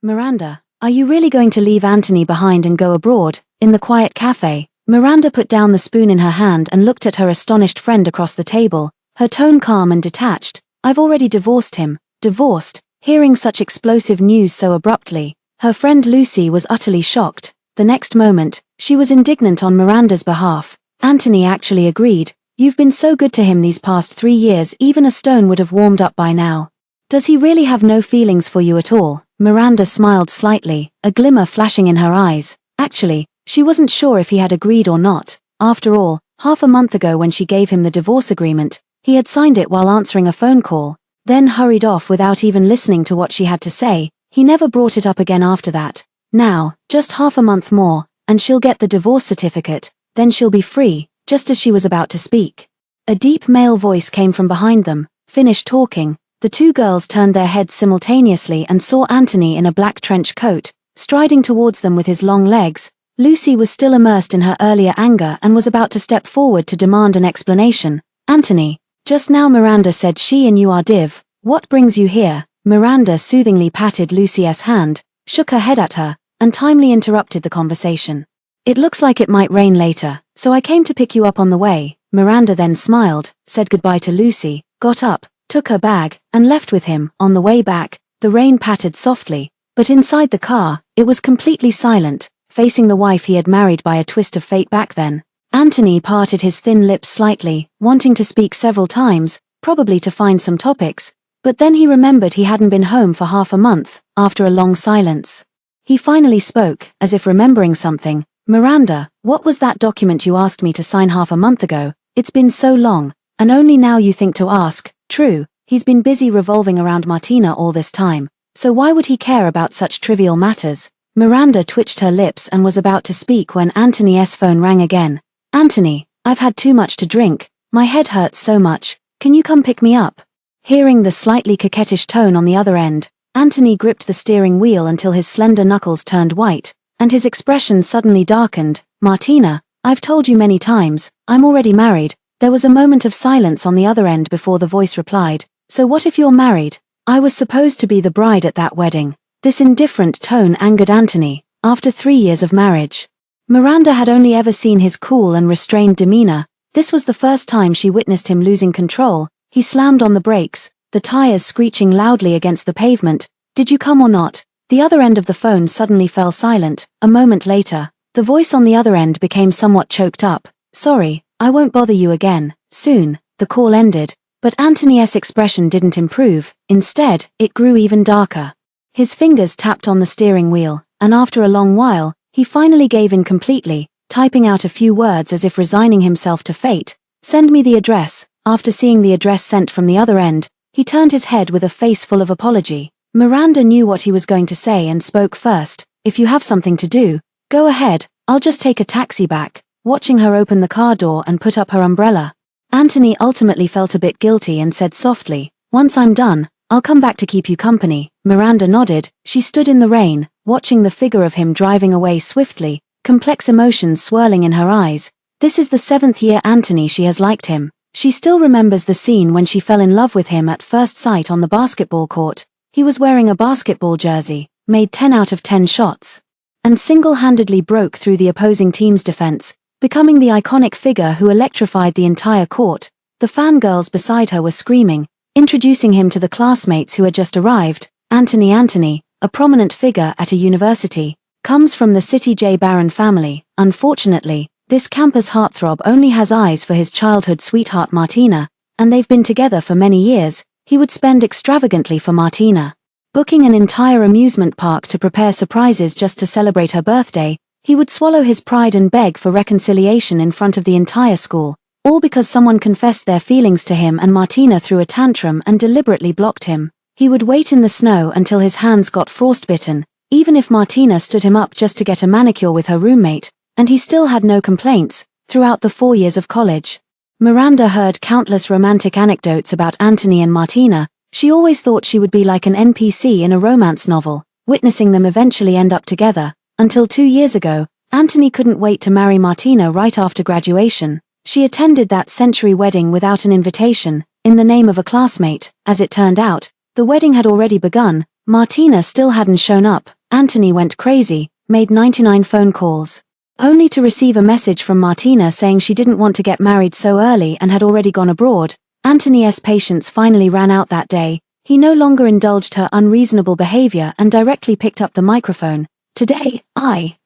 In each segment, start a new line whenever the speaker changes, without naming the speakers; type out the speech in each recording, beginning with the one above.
Miranda, are you really going to leave Anthony behind and go abroad? In the quiet cafe, Miranda put down the spoon in her hand and looked at her astonished friend across the table, her tone calm and detached. I've already divorced him. Divorced? Hearing such explosive news so abruptly, her friend Lucy was utterly shocked. The next moment, she was indignant on Miranda's behalf. Anthony actually agreed. You've been so good to him these past 3 years, even a stone would have warmed up by now. Does he really have no feelings for you at all? Miranda smiled slightly, a glimmer flashing in her eyes. Actually, she wasn't sure if he had agreed or not. After all, half a month ago when she gave him the divorce agreement, he had signed it while answering a phone call, then hurried off without even listening to what she had to say. He never brought it up again after that. Now, just half a month more, and she'll get the divorce certificate, then she'll be free. Just as she was about to speak, a deep male voice came from behind them. Finished talking, the two girls turned their heads simultaneously and saw Anthony in a black trench coat, striding towards them with his long legs. Lucy was still immersed in her earlier anger and was about to step forward to demand an explanation. Anthony, just now Miranda said she and you are div. What brings you here? Miranda soothingly patted Lucy's hand, shook her head at her, and timely interrupted the conversation. It looks like it might rain later, so I came to pick you up on the way. Miranda then smiled, said goodbye to Lucy, got up, took her bag, and left with him. On the way back, the rain pattered softly, but inside the car, it was completely silent, facing the wife he had married by a twist of fate back then. Anthony parted his thin lips slightly, wanting to speak several times, probably to find some topics, but then he remembered he hadn't been home for half a month. After a long silence, he finally spoke, as if remembering something. Miranda, what was that document you asked me to sign half a month ago? It's been so long, and only now you think to ask. True, he's been busy revolving around Martina all this time, so why would he care about such trivial matters? Miranda twitched her lips and was about to speak when Anthony's phone rang again. Anthony, I've had too much to drink, my head hurts so much, can you come pick me up? Hearing the slightly coquettish tone on the other end, Anthony gripped the steering wheel until his slender knuckles turned white, and his expression suddenly darkened. Martina, I've told you many times, I'm already married. There was a moment of silence on the other end before the voice replied, so what if you're married? I was supposed to be the bride at that wedding. This indifferent tone angered Anthony. After 3 years of marriage, Miranda had only ever seen his cool and restrained demeanor. This was the first time she witnessed him losing control. He slammed on the brakes, the tires screeching loudly against the pavement. Did you come or not? The other end of the phone suddenly fell silent. A moment later, the voice on the other end became somewhat choked up. Sorry, I won't bother you again. Soon, the call ended, but Anthony's expression didn't improve. Instead, it grew even darker. His fingers tapped on the steering wheel, and after a long while, he finally gave in completely, typing out a few words as if resigning himself to fate. Send me the address. After seeing the address sent from the other end, he turned his head with a face full of apology. Miranda knew what he was going to say and spoke first. If you have something to do, go ahead, I'll just take a taxi back. Watching her open the car door and put up her umbrella, Anthony ultimately felt a bit guilty and said softly, once I'm done, I'll come back to keep you company. Miranda nodded. She stood in the rain, watching the figure of him driving away swiftly, complex emotions swirling in her eyes. This is the 7th year Anthony she has liked him. She still remembers the scene when she fell in love with him at first sight on the basketball court. He was wearing a basketball jersey, made 10 out of 10 shots, and single-handedly broke through the opposing team's defense, becoming the iconic figure who electrified the entire court. The fangirls beside her were screaming, introducing him to the classmates who had just arrived. Anthony, a prominent figure at a university, comes from the City J. Barron family. Unfortunately, this campus heartthrob only has eyes for his childhood sweetheart Martina, and they've been together for many years. He would spend extravagantly for Martina, booking an entire amusement park to prepare surprises just to celebrate her birthday. He would swallow his pride and beg for reconciliation in front of the entire school, all because someone confessed their feelings to him and Martina threw a tantrum and deliberately blocked him. He would wait in the snow until his hands got frostbitten, even if Martina stood him up just to get a manicure with her roommate, and he still had no complaints. Throughout the 4 years of college, Miranda heard countless romantic anecdotes about Anthony and Martina. She always thought she would be like an NPC in a romance novel, witnessing them eventually end up together. Until 2 years ago, Anthony couldn't wait to marry Martina right after graduation. She attended that century wedding without an invitation, in the name of a classmate. As it turned out, the wedding had already begun. Martina still hadn't shown up. Anthony went crazy, made 99 phone calls, only to receive a message from Martina saying she didn't want to get married so early and had already gone abroad. Anthony's patience finally ran out that day. He no longer indulged her unreasonable behavior and directly picked up the microphone. Today,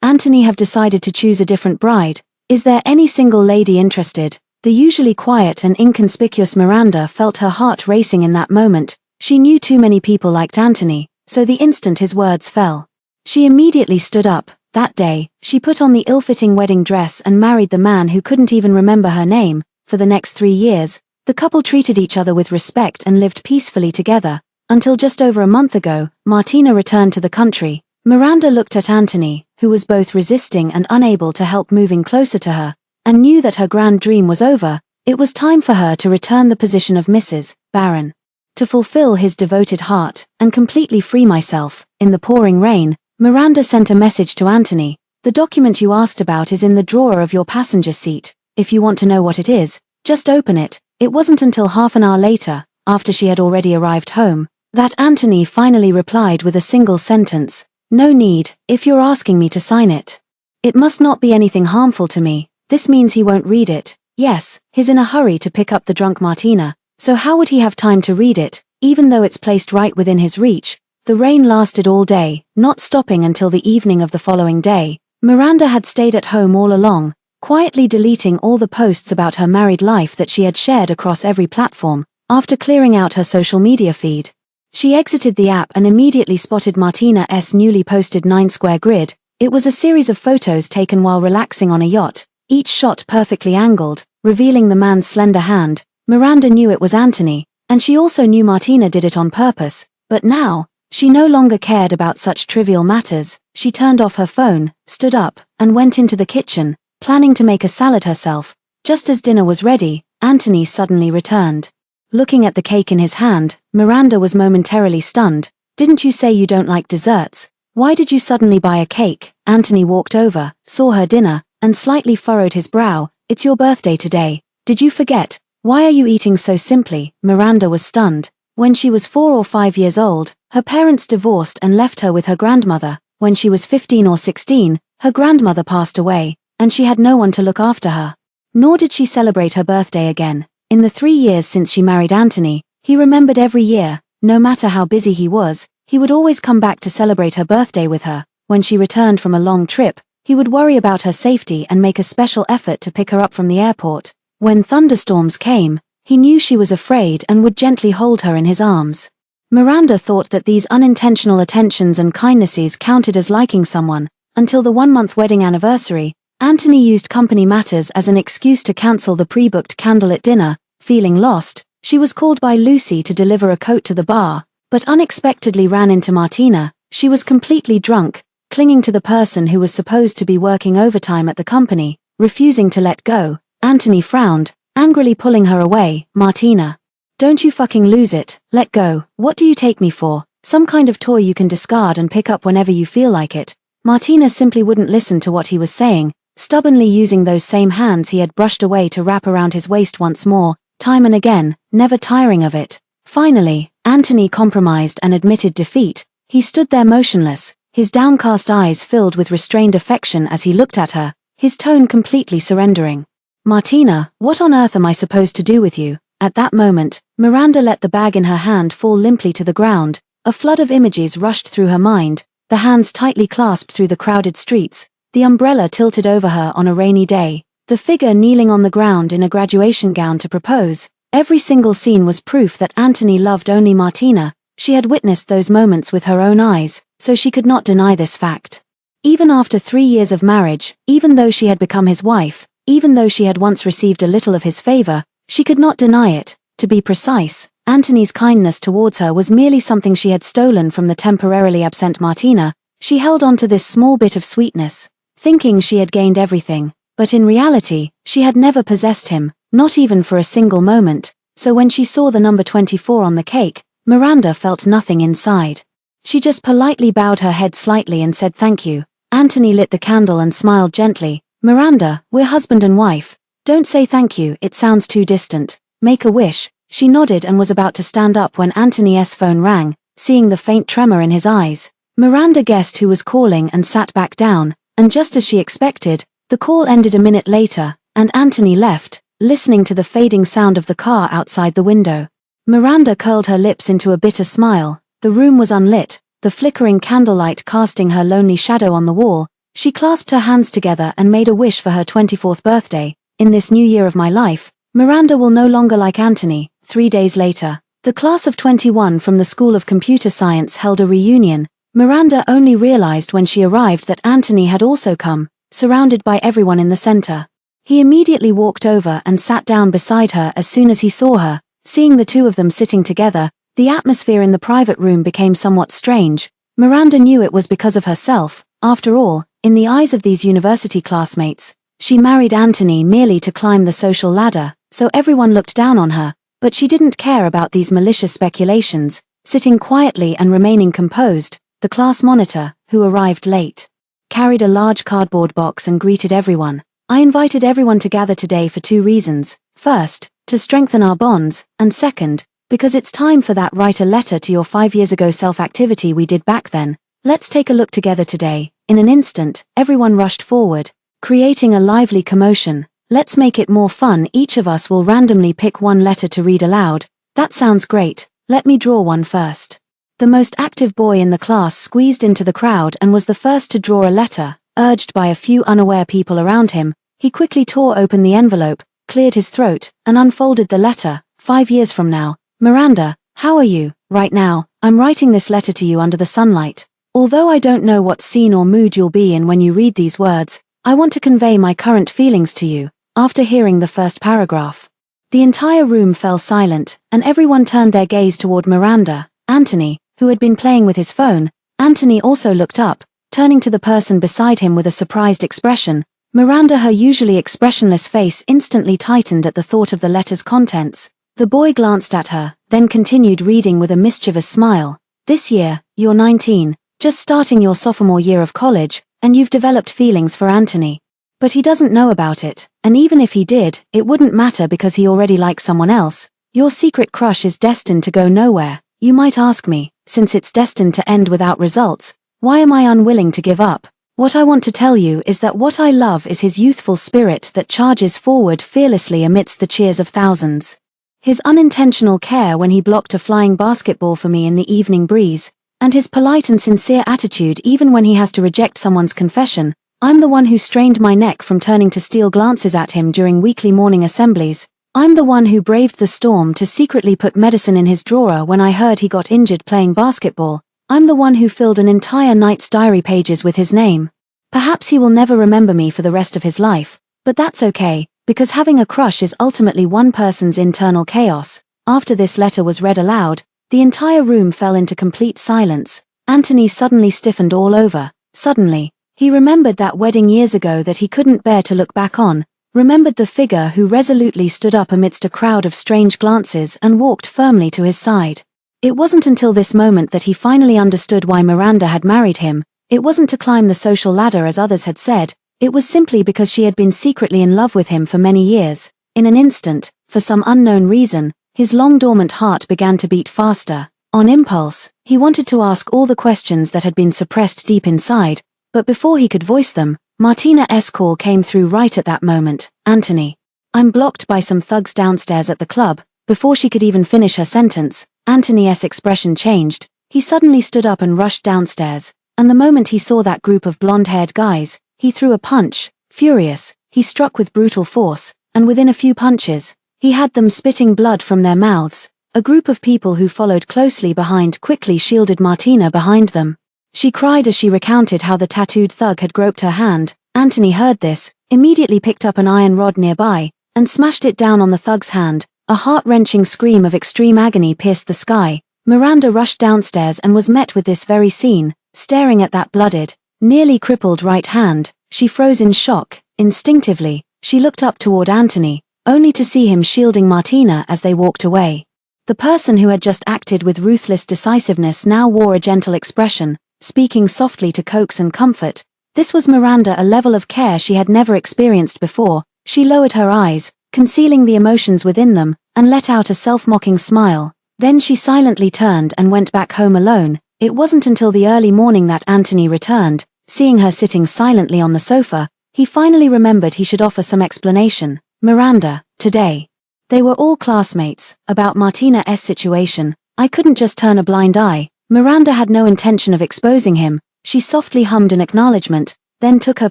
Anthony, have decided to choose a different bride. Is there any single lady interested? The usually quiet and inconspicuous Miranda felt her heart racing in that moment. She knew too many people liked Anthony, so the instant his words fell, she immediately stood up. That day, she put on the ill-fitting wedding dress and married the man who couldn't even remember her name. For the next 3 years, the couple treated each other with respect and lived peacefully together, until just over a month ago, Martina returned to the country. Miranda looked at Anthony, who was both resisting and unable to help moving closer to her, and knew that her grand dream was over. It was time for her to return the position of Mrs. Baron, to fulfill his devoted heart, and completely free myself. In the pouring rain, Miranda sent a message to Anthony. The document you asked about is in the drawer of your passenger seat. If you want to know what it is, just open it. It wasn't until half an hour later, after she had already arrived home, that Anthony finally replied with a single sentence. No need, if you're asking me to sign it. It must not be anything harmful to me. This means he won't read it. Yes, he's in a hurry to pick up the drunk Martina, so how would he have time to read it, even though it's placed right within his reach? The rain lasted all day, not stopping until the evening of the following day. Miranda had stayed at home all along, quietly deleting all the posts about her married life that she had shared across every platform. After clearing out her social media feed, she exited the app and immediately spotted Martina's newly posted 9-square grid. It was a series of photos taken while relaxing on a yacht, each shot perfectly angled, revealing the man's slender hand. Miranda knew it was Anthony, and she also knew Martina did it on purpose. But now, she no longer cared about such trivial matters. She turned off her phone, stood up, and went into the kitchen, planning to make a salad herself. Just as dinner was ready, Anthony suddenly returned. Looking at the cake in his hand, Miranda was momentarily stunned. Didn't you say you don't like desserts? Why did you suddenly buy a cake? Anthony walked over, saw her dinner, and slightly furrowed his brow. It's your birthday today. Did you forget? Why are you eating so simply? Miranda was stunned. When she was 4 or 5 years old, her parents divorced and left her with her grandmother. When she was 15 or 16, her grandmother passed away, and she had no one to look after her. Nor did she celebrate her birthday again. In the 3 years since she married Anthony, he remembered every year. No matter how busy he was, he would always come back to celebrate her birthday with her. When she returned from a long trip, he would worry about her safety and make a special effort to pick her up from the airport. When thunderstorms came, he knew she was afraid and would gently hold her in his arms. Miranda thought that these unintentional attentions and kindnesses counted as liking someone, until the 1-month wedding anniversary. Anthony used company matters as an excuse to cancel the pre-booked candlelit dinner. Feeling lost, she was called by Lucy to deliver a coat to the bar, but unexpectedly ran into Martina. She was completely drunk, clinging to the person who was supposed to be working overtime at the company, refusing to let go. Anthony frowned, angrily pulling her away. Martina, don't you fucking lose it. Let go. What do you take me for? Some kind of toy you can discard and pick up whenever you feel like it? Martina simply wouldn't listen to what he was saying, stubbornly using those same hands he had brushed away to wrap around his waist once more, time and again, never tiring of it. Finally, Anthony compromised and admitted defeat. He stood there motionless, his downcast eyes filled with restrained affection as he looked at her, his tone completely surrendering. Martina, what on earth am I supposed to do with you? At that moment, Miranda let the bag in her hand fall limply to the ground. A flood of images rushed through her mind, the hands tightly clasped through the crowded streets, the umbrella tilted over her on a rainy day, the figure kneeling on the ground in a graduation gown to propose. Every single scene was proof that Anthony loved only Martina. She had witnessed those moments with her own eyes, so she could not deny this fact. Even after 3 years of marriage, even though she had become his wife, even though she had once received a little of his favor, she could not deny it. To be precise, Anthony's kindness towards her was merely something she had stolen from the temporarily absent Martina. She held on to this small bit of sweetness, thinking she had gained everything, but in reality, she had never possessed him, not even for a single moment. So when she saw the number 24 on the cake, Miranda felt nothing inside. She just politely bowed her head slightly and said thank you. Anthony lit the candle and smiled gently. Miranda, we're husband and wife. Don't say thank you, it sounds too distant. Make a wish. She nodded and was about to stand up when Anthony's phone rang. seeing the faint tremor in his eyes. Miranda guessed who was calling and sat back down, and just as she expected, the call ended a minute later, and Anthony left, listening to the fading sound of the car outside the window. Miranda curled her lips into a bitter smile. The room was unlit, the flickering candlelight casting her lonely shadow on the wall. She clasped her hands together and made a wish for her 24th birthday. In this new year of my life, Miranda will no longer like Anthony. 3 days later, the class of 21 from the School of Computer Science held a reunion. Miranda only realized when she arrived that Anthony had also come, surrounded by everyone in the center. He immediately walked over and sat down beside her as soon as he saw her. Seeing the two of them sitting together, the atmosphere in the private room became somewhat strange. Miranda knew it was because of herself. After all, in the eyes of these university classmates, she married Anthony merely to climb the social ladder, so everyone looked down on her. But she didn't care about these malicious speculations. Sitting quietly and remaining composed, the class monitor, who arrived late, carried a large cardboard box and greeted everyone. I invited everyone to gather today for 2 reasons. First, to strengthen our bonds, and second, because it's time for that write a letter to your 5 years ago self activity we did back then. Let's take a look together today. In an instant, everyone rushed forward, creating a lively commotion. Let's make it more fun. Each of us will randomly pick one letter to read aloud. That sounds great. Let me draw one first. The most active boy in the class squeezed into the crowd and was the first to draw a letter. Urged by a few unaware people around him, he quickly tore open the envelope, cleared his throat, and unfolded the letter. 5 years from now. Miranda, how are you? Right now, I'm writing this letter to you under the sunlight. Although I don't know what scene or mood you'll be in when you read these words, I want to convey my current feelings to you. After hearing the first paragraph, the entire room fell silent, and everyone turned their gaze toward Miranda. Anthony, who had been playing with his phone, Anthony also looked up, turning to the person beside him with a surprised expression. Miranda, her usually expressionless face instantly tightened at the thought of the letter's contents. The boy glanced at her, then continued reading with a mischievous smile. This year, you're 19, just starting your sophomore year of college, and you've developed feelings for Anthony. But he doesn't know about it, and even if he did, it wouldn't matter because he already likes someone else. Your secret crush is destined to go nowhere. You might ask me, since it's destined to end without results, why am I unwilling to give up? What I want to tell you is that what I love is his youthful spirit that charges forward fearlessly amidst the cheers of thousands. His unintentional care when he blocked a flying basketball for me in the evening breeze, and his polite and sincere attitude even when he has to reject someone's confession. I'm the one who strained my neck from turning to steal glances at him during weekly morning assemblies. I'm the one who braved the storm to secretly put medicine in his drawer when I heard he got injured playing basketball. I'm the one who filled an entire night's diary pages with his name. Perhaps he will never remember me for the rest of his life, but that's okay, because having a crush is ultimately one person's internal chaos. After this letter was read aloud, the entire room fell into complete silence. Anthony suddenly stiffened all over. Suddenly, he remembered that wedding years ago that he couldn't bear to look back on, remembered the figure who resolutely stood up amidst a crowd of strange glances and walked firmly to his side. It wasn't until this moment that he finally understood why Miranda had married him. It wasn't to climb the social ladder as others had said, it was simply because she had been secretly in love with him for many years. In an instant, for some unknown reason, his long-dormant heart began to beat faster. On impulse, he wanted to ask all the questions that had been suppressed deep inside, but before he could voice them, Martina's call came through right at that moment. Anthony. I'm blocked by some thugs downstairs at the club. Before she could even finish her sentence, Anthony's expression changed. He suddenly stood up and rushed downstairs, and the moment he saw that group of blonde-haired guys, he threw a punch. Furious, he struck with brutal force, and within a few punches, he had them spitting blood from their mouths. A group of people who followed closely behind quickly shielded Martina behind them. She cried as she recounted how the tattooed thug had groped her hand. Anthony heard this, immediately picked up an iron rod nearby, and smashed it down on the thug's hand. A heart-wrenching scream of extreme agony pierced the sky. Miranda rushed downstairs and was met with this very scene. Staring at that blooded, nearly crippled right hand, she froze in shock. Instinctively, she looked up toward Anthony, only to see him shielding Martina as they walked away. The person who had just acted with ruthless decisiveness now wore a gentle expression, speaking softly to coax and comfort. This was Miranda, a level of care she had never experienced before. She lowered her eyes, concealing the emotions within them, and let out a self-mocking smile. Then she silently turned and went back home alone. It wasn't until the early morning that Anthony returned. Seeing her sitting silently on the sofa, he finally remembered he should offer some explanation. Miranda, today. They were all classmates. About Martina's situation, I couldn't just turn a blind eye. Miranda had no intention of exposing him. She softly hummed an acknowledgement, then took her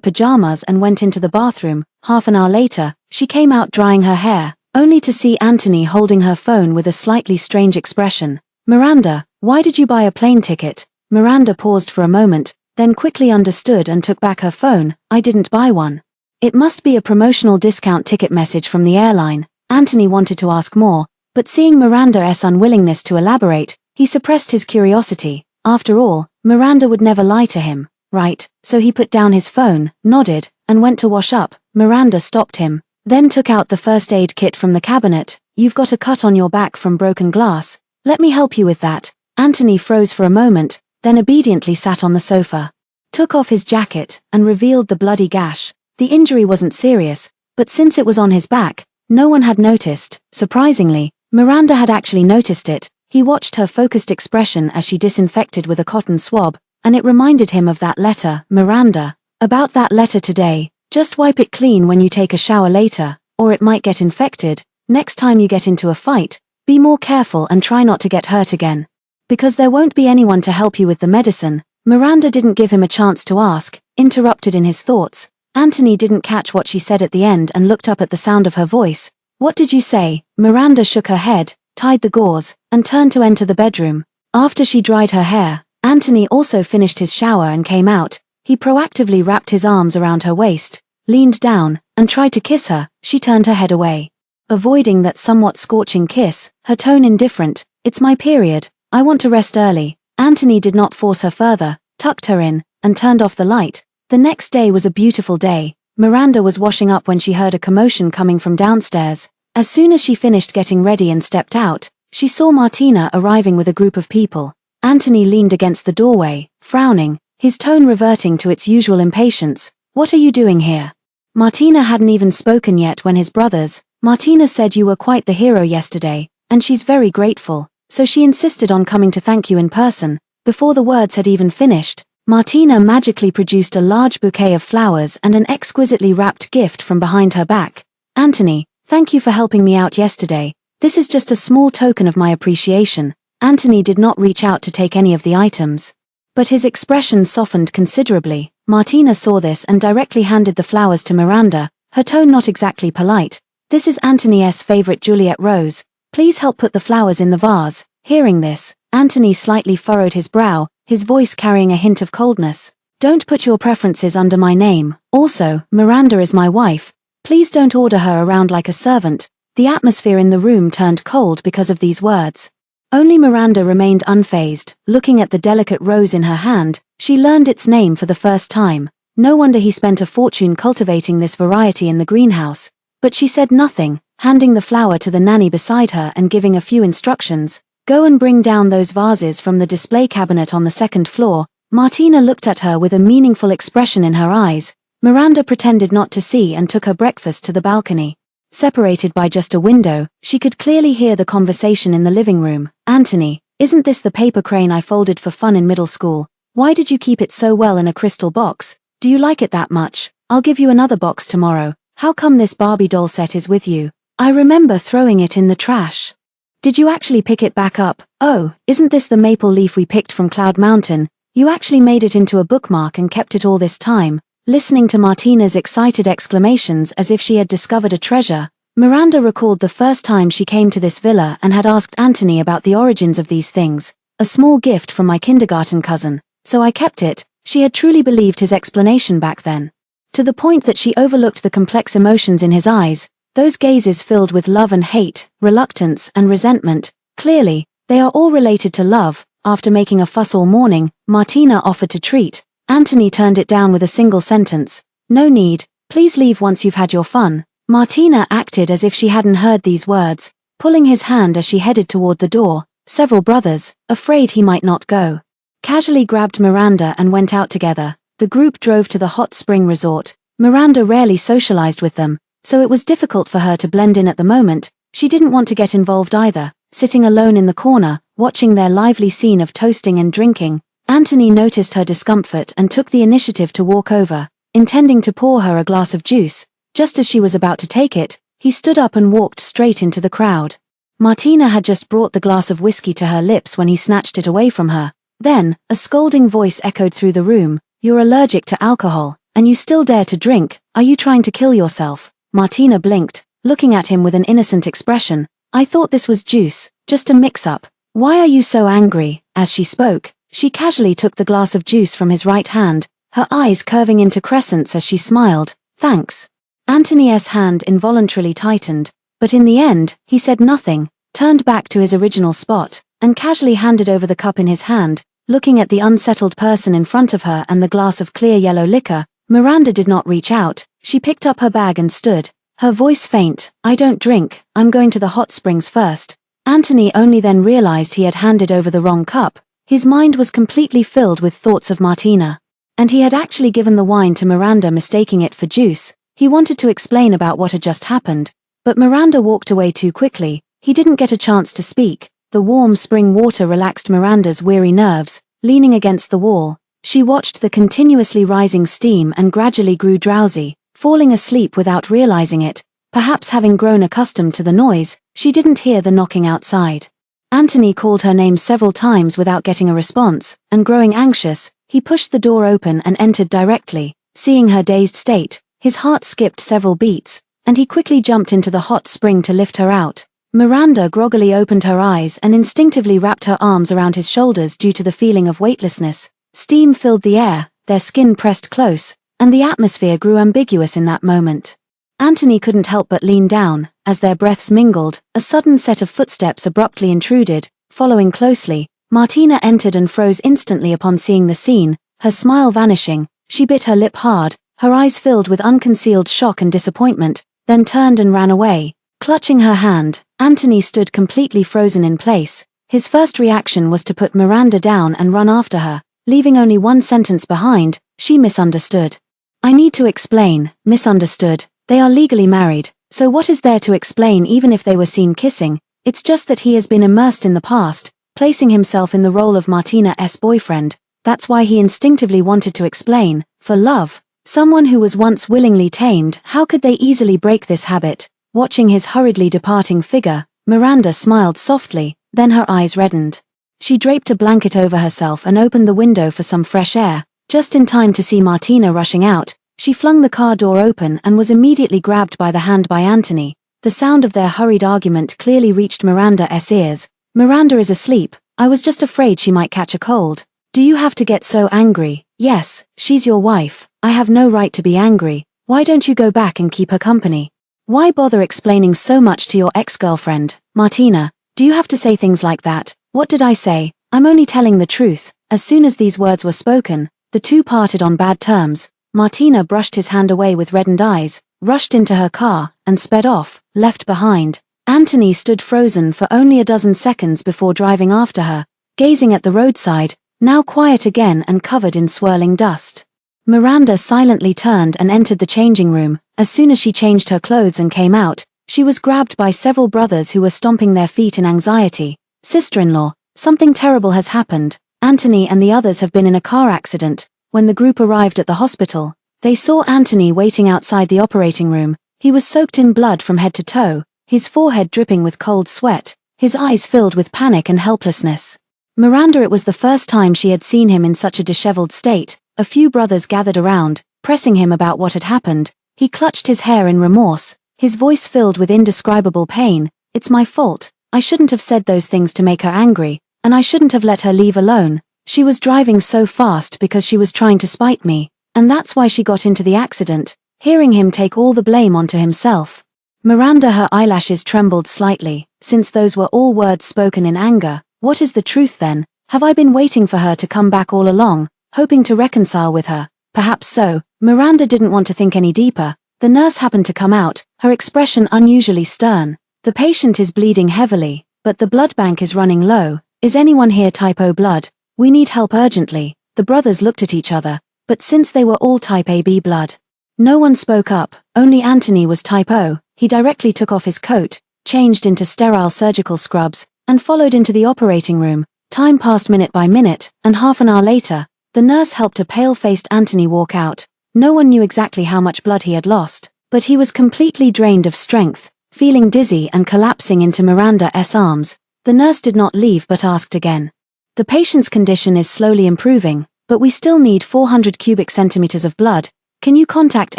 pajamas and went into the bathroom. Half an hour later, she came out drying her hair, only to see Anthony holding her phone with a slightly strange expression. Miranda, why did you buy a plane ticket? Miranda paused for a moment, then quickly understood and took back her phone. I didn't buy one. It must be a promotional discount ticket message from the airline. Anthony wanted to ask more, but seeing Miranda's unwillingness to elaborate, he suppressed his curiosity. After all, Miranda would never lie to him, right? So he put down his phone, nodded, and went to wash up. Miranda stopped him, then took out the first aid kit from the cabinet. You've got a cut on your back from broken glass. Let me help you with that. Anthony froze for a moment, then obediently sat on the sofa, took off his jacket, and revealed the bloody gash. The injury wasn't serious, but since it was on his back, no one had noticed. Surprisingly, Miranda had actually noticed it. He watched her focused expression as she disinfected with a cotton swab, and it reminded him of that letter. Miranda, about that letter today, just wipe it clean when you take a shower later, or it might get infected. Next time you get into a fight, be more careful and try not to get hurt again. Because there won't be anyone to help you with the medicine. Miranda didn't give him a chance to ask, interrupted in his thoughts. Anthony didn't catch what she said at the end and looked up at the sound of her voice. What did you say? Miranda shook her head, tied the gauze, and turned to enter the bedroom. After she dried her hair, Anthony also finished his shower and came out. He proactively wrapped his arms around her waist, leaned down, and tried to kiss her. She turned her head away, avoiding that somewhat scorching kiss, her tone indifferent. It's my period. I want to rest early. Anthony did not force her further, tucked her in, and turned off the light. The next day was a beautiful day. Miranda was washing up when she heard a commotion coming from downstairs. As soon as she finished getting ready and stepped out, she saw Martina arriving with a group of people. Anthony leaned against the doorway, frowning, his tone reverting to its usual impatience. What are you doing here? Martina hadn't even spoken yet when his brothers. Martina said you were quite the hero yesterday, and she's very grateful. So she insisted on coming to thank you in person. Before the words had even finished, Martina magically produced a large bouquet of flowers and an exquisitely wrapped gift from behind her back. Anthony, thank you for helping me out yesterday. This is just a small token of my appreciation. Anthony did not reach out to take any of the items, but his expression softened considerably. Martina saw this and directly handed the flowers to Miranda, her tone not exactly polite. This is Anthony's favorite Juliet rose. Please help put the flowers in the vase. Hearing this, Anthony slightly furrowed his brow, his voice carrying a hint of coldness. Don't put your preferences under my name. Also, Miranda is my wife. Please don't order her around like a servant. The atmosphere in the room turned cold because of these words. Only Miranda remained unfazed, looking at the delicate rose in her hand. She learned its name for the first time. No wonder he spent a fortune cultivating this variety in the greenhouse. But she said nothing, handing the flower to the nanny beside her and giving a few instructions. Go and bring down those vases from the display cabinet on the second floor. Martina looked at her with a meaningful expression in her eyes. Miranda pretended not to see and took her breakfast to the balcony. Separated by just a window, she could clearly hear the conversation in the living room. Anthony, isn't this the paper crane I folded for fun in middle school? Why did you keep it so well in a crystal box? Do you like it that much? I'll give you another box tomorrow. How come this Barbie doll set is with you? I remember throwing it in the trash. Did you actually pick it back up? Oh, isn't this the maple leaf we picked from Cloud Mountain? You actually made it into a bookmark and kept it all this time. Listening to Martina's excited exclamations as if she had discovered a treasure, Miranda recalled the first time she came to this villa and had asked Anthony about the origins of these things. A small gift from my kindergarten cousin, so I kept it. She had truly believed his explanation back then, to the point that she overlooked the complex emotions in his eyes, those gazes filled with love and hate, reluctance and resentment. Clearly, they are all related to love. After making a fuss all morning, Martina offered to treat. Anthony turned it down with a single sentence. No need, please leave once you've had your fun. Martina acted as if she hadn't heard these words, pulling his hand as she headed toward the door. Several brothers, afraid he might not go, casually grabbed Miranda and went out together. The group drove to the hot spring resort. Miranda rarely socialized with them, so it was difficult for her to blend in at the moment. She didn't want to get involved either. sitting alone in the corner, watching their lively scene of toasting and drinking. Anthony noticed her discomfort and took the initiative to walk over, intending to pour her a glass of juice. Just as she was about to take it, he stood up and walked straight into the crowd. Martina had just brought the glass of whiskey to her lips when he snatched it away from her. Then, a scolding voice echoed through the room. "You're allergic to alcohol, and you still dare to drink. Are you trying to kill yourself?" Martina blinked, looking at him with an innocent expression. "I thought this was juice, just a mix-up. Why are you so angry?" As she spoke, she casually took the glass of juice from his right hand, her eyes curving into crescents as she smiled. "Thanks." Anthony's hand involuntarily tightened, but in the end, he said nothing, turned back to his original spot, and casually handed over the cup in his hand. Looking at the unsettled person in front of her and the glass of clear yellow liquor, Miranda did not reach out. She picked up her bag and stood, her voice faint. "I don't drink, I'm going to the hot springs first." Anthony only then realized he had handed over the wrong cup. His mind was completely filled with thoughts of Martina. And he had actually given the wine to Miranda, mistaking it for juice. He wanted to explain about what had just happened, but Miranda walked away too quickly. He didn't get a chance to speak. The warm spring water relaxed Miranda's weary nerves. Leaning against the wall, she watched the continuously rising steam and gradually grew drowsy, falling asleep without realizing it. Perhaps having grown accustomed to the noise, she didn't hear the knocking outside. Anthony called her name several times without getting a response, and growing anxious, he pushed the door open and entered directly. Seeing her dazed state, his heart skipped several beats, and he quickly jumped into the hot spring to lift her out. Miranda groggily opened her eyes and instinctively wrapped her arms around his shoulders due to the feeling of weightlessness. Steam filled the air, their skin pressed close, and the atmosphere grew ambiguous in that moment. Anthony couldn't help but lean down. As their breaths mingled, a sudden set of footsteps abruptly intruded. Following closely, Martina entered and froze instantly upon seeing the scene, her smile vanishing. She bit her lip hard, her eyes filled with unconcealed shock and disappointment, then turned and ran away. Clutching her hand, Anthony stood completely frozen in place. His first reaction was to put Miranda down and run after her, leaving only one sentence behind. "She misunderstood." "I need to explain." "Misunderstood. They are legally married, so what is there to explain even if they were seen kissing? It's just that he has been immersed in the past, placing himself in the role of Martina's boyfriend. That's why he instinctively wanted to explain. For love. Someone who was once willingly tamed, how could they easily break this habit? Watching his hurriedly departing figure, Miranda smiled softly, then her eyes reddened. She draped a blanket over herself and opened the window for some fresh air. Just in time to see Martina rushing out, she flung the car door open and was immediately grabbed by the hand by Anthony. The sound of their hurried argument clearly reached Miranda's ears. "Miranda is asleep. I was just afraid she might catch a cold." "Do you have to get so angry?" "Yes, she's your wife. I have no right to be angry. Why don't you go back and keep her company? Why bother explaining so much to your ex-girlfriend?" "Martina, do you have to say things like that?" "What did I say? I'm only telling the truth." As soon as these words were spoken, the two parted on bad terms. Martina brushed his hand away with reddened eyes, rushed into her car, and sped off, left behind. Anthony stood frozen for only a dozen seconds before driving after her, gazing at the roadside, now quiet again and covered in swirling dust. Miranda silently turned and entered the changing room. As soon as she changed her clothes and came out, she was grabbed by several brothers who were stomping their feet in anxiety. "Sister-in-law, something terrible has happened. Anthony and the others have been in a car accident." When the group arrived at the hospital, they saw Anthony waiting outside the operating room. He was soaked in blood from head to toe, his forehead dripping with cold sweat, his eyes filled with panic and helplessness. Miranda, it was the first time she had seen him in such a disheveled state. A few brothers gathered around, pressing him about what had happened. He clutched his hair in remorse, his voice filled with indescribable pain. "It's my fault. I shouldn't have said those things to make her angry, and I shouldn't have let her leave alone. She was driving so fast because she was trying to spite me, and that's why she got into the accident." Hearing him take all the blame onto himself, Miranda, her eyelashes trembled slightly. Since those were all words spoken in anger, what is the truth then? Have I been waiting for her to come back all along, hoping to reconcile with her? Perhaps so. Miranda didn't want to think any deeper. The nurse happened to come out, her expression unusually stern. "The patient is bleeding heavily, but the blood bank is running low. Is anyone here type O blood? We need help urgently." The brothers looked at each other, but since they were all type AB blood, no one spoke up. Only Anthony was type O. He directly took off his coat, changed into sterile surgical scrubs, and followed into the operating room. Time passed minute by minute, and half an hour later, the nurse helped a pale-faced Anthony walk out. No one knew exactly how much blood he had lost, but he was completely drained of strength, feeling dizzy and collapsing into Miranda's arms. The nurse did not leave but asked again. The patient's condition is slowly improving, but we still need 400 cubic centimeters of blood. Can you contact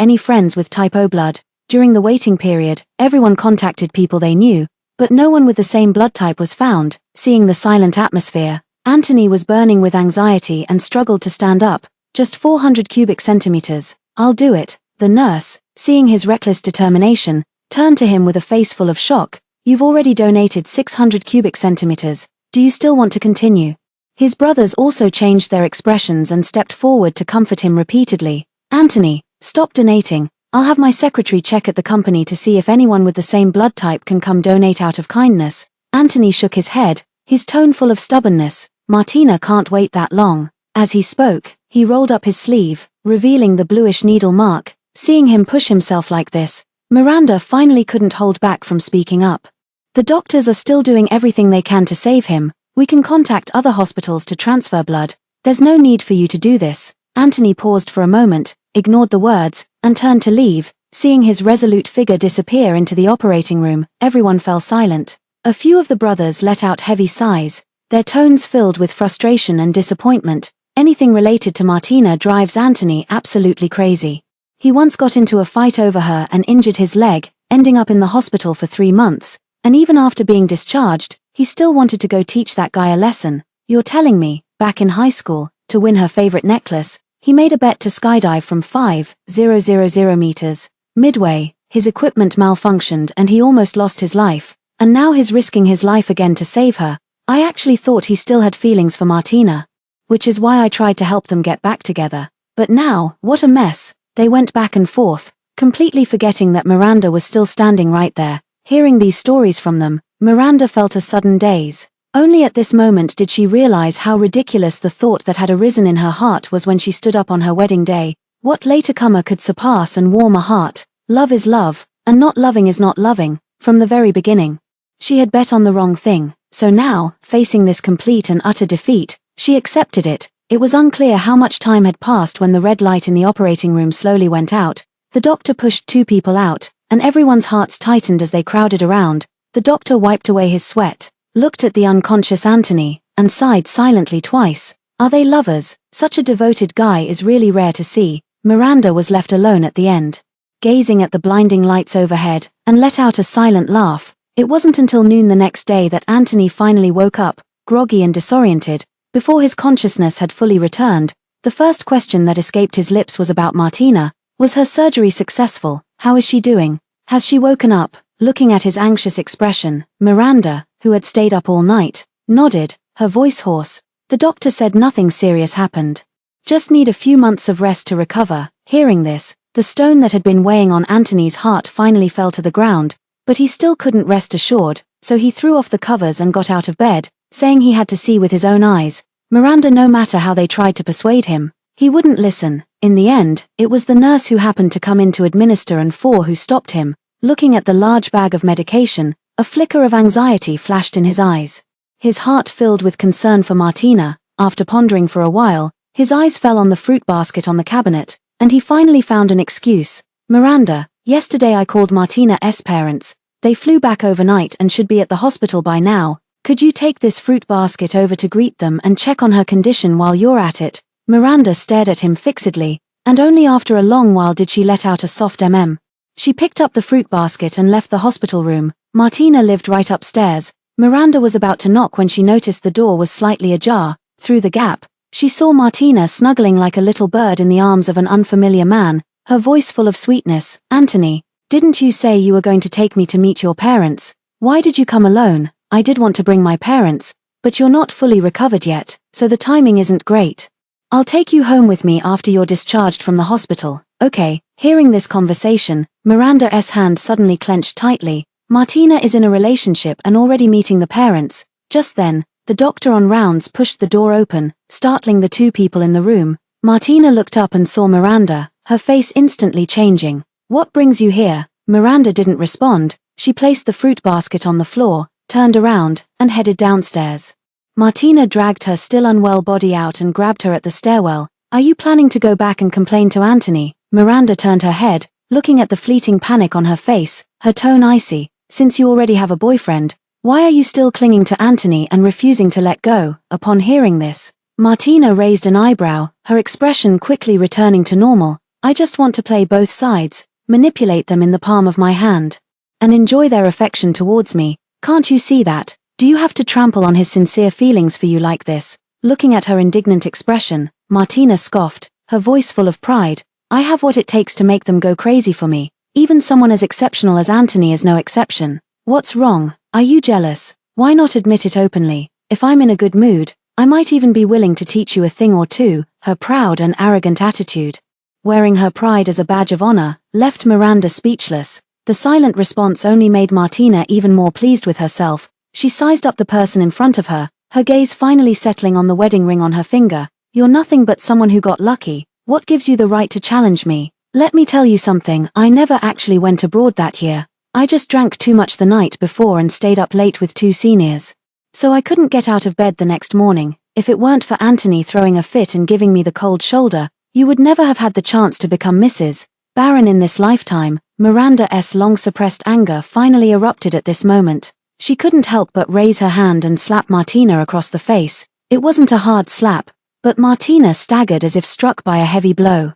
any friends with type O blood? During the waiting period, everyone contacted people they knew, but no one with the same blood type was found. Seeing the silent atmosphere, Anthony was burning with anxiety and struggled to stand up. Just 400 cubic centimeters. I'll do it. The nurse, seeing his reckless determination, turned to him with a face full of shock. You've already donated 600 cubic centimeters. Do you still want to continue? His brothers also changed their expressions and stepped forward to comfort him repeatedly. Anthony, stop donating. I'll have my secretary check at the company to see if anyone with the same blood type can come donate out of kindness. Anthony shook his head, his tone full of stubbornness. Martina can't wait that long. As he spoke, he rolled up his sleeve, revealing the bluish needle mark. Seeing him push himself like this, Miranda finally couldn't hold back from speaking up. The doctors are still doing everything they can to save him. We can contact other hospitals to transfer blood. There's no need for you to do this. Anthony paused for a moment, ignored the words, and turned to leave. Seeing his resolute figure disappear into the operating room, everyone fell silent. A few of the brothers let out heavy sighs, their tones filled with frustration and disappointment. Anything related to Martina drives Anthony absolutely crazy. He once got into a fight over her and injured his leg, ending up in the hospital for 3 months, and even after being discharged, he still wanted to go teach that guy a lesson. You're telling me, back in high school, to win her favorite necklace, he made a bet to skydive from 5,000 meters. Midway, his equipment malfunctioned and he almost lost his life, and now he's risking his life again to save her. I actually thought he still had feelings for Martina, which is why I tried to help them get back together. But now, what a mess. They went back and forth, completely forgetting that Miranda was still standing right there. Hearing these stories from them, Miranda felt a sudden daze. Only at this moment did she realize how ridiculous the thought that had arisen in her heart was when she stood up on her wedding day. What later comer could surpass and warm a heart? Love is love, and not loving is not loving, from the very beginning. She had bet on the wrong thing, so now, facing this complete and utter defeat, she accepted it. It was unclear how much time had passed when the red light in the operating room slowly went out. The doctor pushed 2 people out, and everyone's hearts tightened as they crowded around. The doctor wiped away his sweat, looked at the unconscious Anthony, and sighed silently twice. Are they lovers? Such a devoted guy is really rare to see. Miranda was left alone at the end, gazing at the blinding lights overhead, and let out a silent laugh. It wasn't until noon the next day that Anthony finally woke up, groggy and disoriented. Before his consciousness had fully returned, the first question that escaped his lips was about Martina. Was her surgery successful? How is she doing? Has she woken up? Looking at his anxious expression, Miranda, who had stayed up all night, nodded, her voice hoarse. The doctor said nothing serious happened. Just need a few months of rest to recover. Hearing this, the stone that had been weighing on Anthony's heart finally fell to the ground, but he still couldn't rest assured, so he threw off the covers and got out of bed, saying he had to see with his own eyes. Miranda, no matter how they tried to persuade him, he wouldn't listen. In the end, it was the nurse who happened to come in to administer and 4 who stopped him. Looking at the large bag of medication, a flicker of anxiety flashed in his eyes. His heart filled with concern for Martina. After pondering for a while, his eyes fell on the fruit basket on the cabinet, and he finally found an excuse. Miranda, yesterday I called Martina's parents. They flew back overnight and should be at the hospital by now. Could you take this fruit basket over to greet them and check on her condition while you're at it? Miranda stared at him fixedly, and only after a long while did she let out a soft She picked up the fruit basket and left the hospital room. Martina lived right upstairs. Miranda was about to knock when she noticed the door was slightly ajar. Through the gap, she saw Martina snuggling like a little bird in the arms of an unfamiliar man, her voice full of sweetness. Anthony, didn't you say you were going to take me to meet your parents? Why did you come alone? I did want to bring my parents, but you're not fully recovered yet, so the timing isn't great. I'll take you home with me after you're discharged from the hospital. Okay. Hearing this conversation, Miranda's hand suddenly clenched tightly. Martina is in a relationship and already meeting the parents. Just then, the doctor on rounds pushed the door open, startling the 2 people in the room. Martina looked up and saw Miranda, her face instantly changing. What brings you here? Miranda didn't respond. She placed the fruit basket on the floor, turned around, and headed downstairs. Martina dragged her still unwell body out and grabbed her at the stairwell. "Are you planning to go back and complain to Anthony?" Miranda turned her head, looking at the fleeting panic on her face, her tone icy. "Since you already have a boyfriend, why are you still clinging to Anthony and refusing to let go?" Upon hearing this, Martina raised an eyebrow, her expression quickly returning to normal. "I just want to play both sides, manipulate them in the palm of my hand, and enjoy their affection towards me. Can't you see that? Do you have to trample on his sincere feelings for you like this?" Looking at her indignant expression, Martina scoffed, her voice full of pride. "I have what it takes to make them go crazy for me. Even someone as exceptional as Anthony is no exception. What's wrong? Are you jealous? Why not admit it openly? If I'm in a good mood, I might even be willing to teach you a thing or two." Her proud and arrogant attitude, wearing her pride as a badge of honor, left Miranda speechless. The silent response only made Martina even more pleased with herself. She sized up the person in front of her, her gaze finally settling on the wedding ring on her finger. "You're nothing but someone who got lucky. What gives you the right to challenge me? Let me tell you something, I never actually went abroad that year. I just drank too much the night before and stayed up late with two seniors. So I couldn't get out of bed the next morning. If it weren't for Anthony throwing a fit and giving me the cold shoulder, you would never have had the chance to become Mrs. Baron in this lifetime." Miranda's long-suppressed anger finally erupted at this moment. She couldn't help but raise her hand and slap Martina across the face. It wasn't a hard slap, but Martina staggered as if struck by a heavy blow.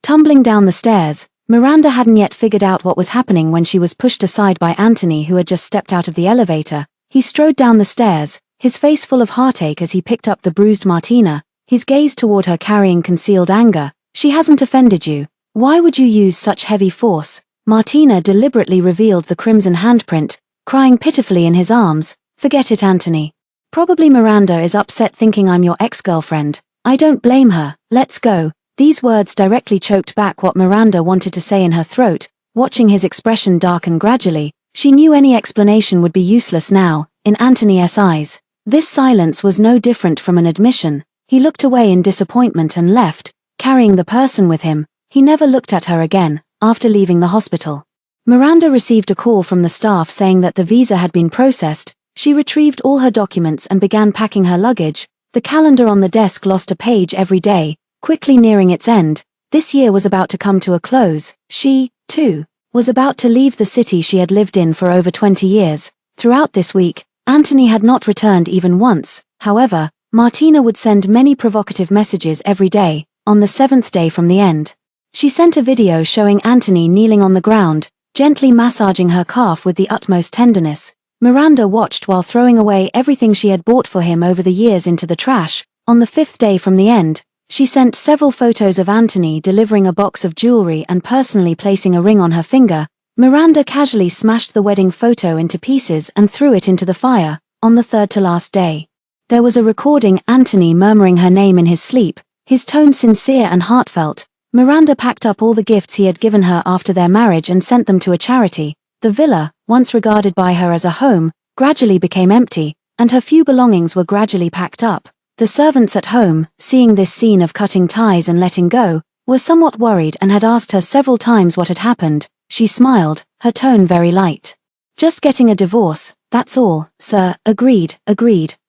Tumbling down the stairs, Miranda hadn't yet figured out what was happening when she was pushed aside by Anthony, who had just stepped out of the elevator. He strode down the stairs, his face full of heartache as he picked up the bruised Martina, his gaze toward her carrying concealed anger. "She hasn't offended you. Why would you use such heavy force?" Martina deliberately revealed the crimson handprint, crying pitifully in his arms. "Forget it, Anthony. Probably Miranda is upset thinking I'm your ex-girlfriend. I don't blame her. Let's go." These words directly choked back what Miranda wanted to say in her throat. Watching his expression darken gradually, she knew any explanation would be useless now. In Anthony's eyes, this silence was no different from an admission. He looked away in disappointment and left, carrying the person with him. He never looked at her again. After leaving the hospital, Miranda received a call from the staff saying that the visa had been processed. She retrieved all her documents and began packing her luggage. The calendar on the desk lost a page every day, quickly nearing its end. This year was about to come to a close. She, too, was about to leave the city she had lived in for over 20 years. Throughout this week, Anthony had not returned even once. However, Martina would send many provocative messages every day. On the 7th day from the end, she sent a video showing Anthony kneeling on the ground, gently massaging her calf with the utmost tenderness. Miranda watched while throwing away everything she had bought for him over the years into the trash. On the 5th day from the end, she sent several photos of Anthony delivering a box of jewelry and personally placing a ring on her finger. Miranda casually smashed the wedding photo into pieces and threw it into the fire. On the 3rd to last day, there was a recording Anthony murmuring her name in his sleep, his tone sincere and heartfelt. Miranda packed up all the gifts he had given her after their marriage and sent them to a charity. The villa, once regarded by her as a home, gradually became empty, and her few belongings were gradually packed up. The servants at home, seeing this scene of cutting ties and letting go, were somewhat worried and had asked her several times what had happened. She smiled, her tone very light. "Just getting a divorce, that's all, sir." Agreed.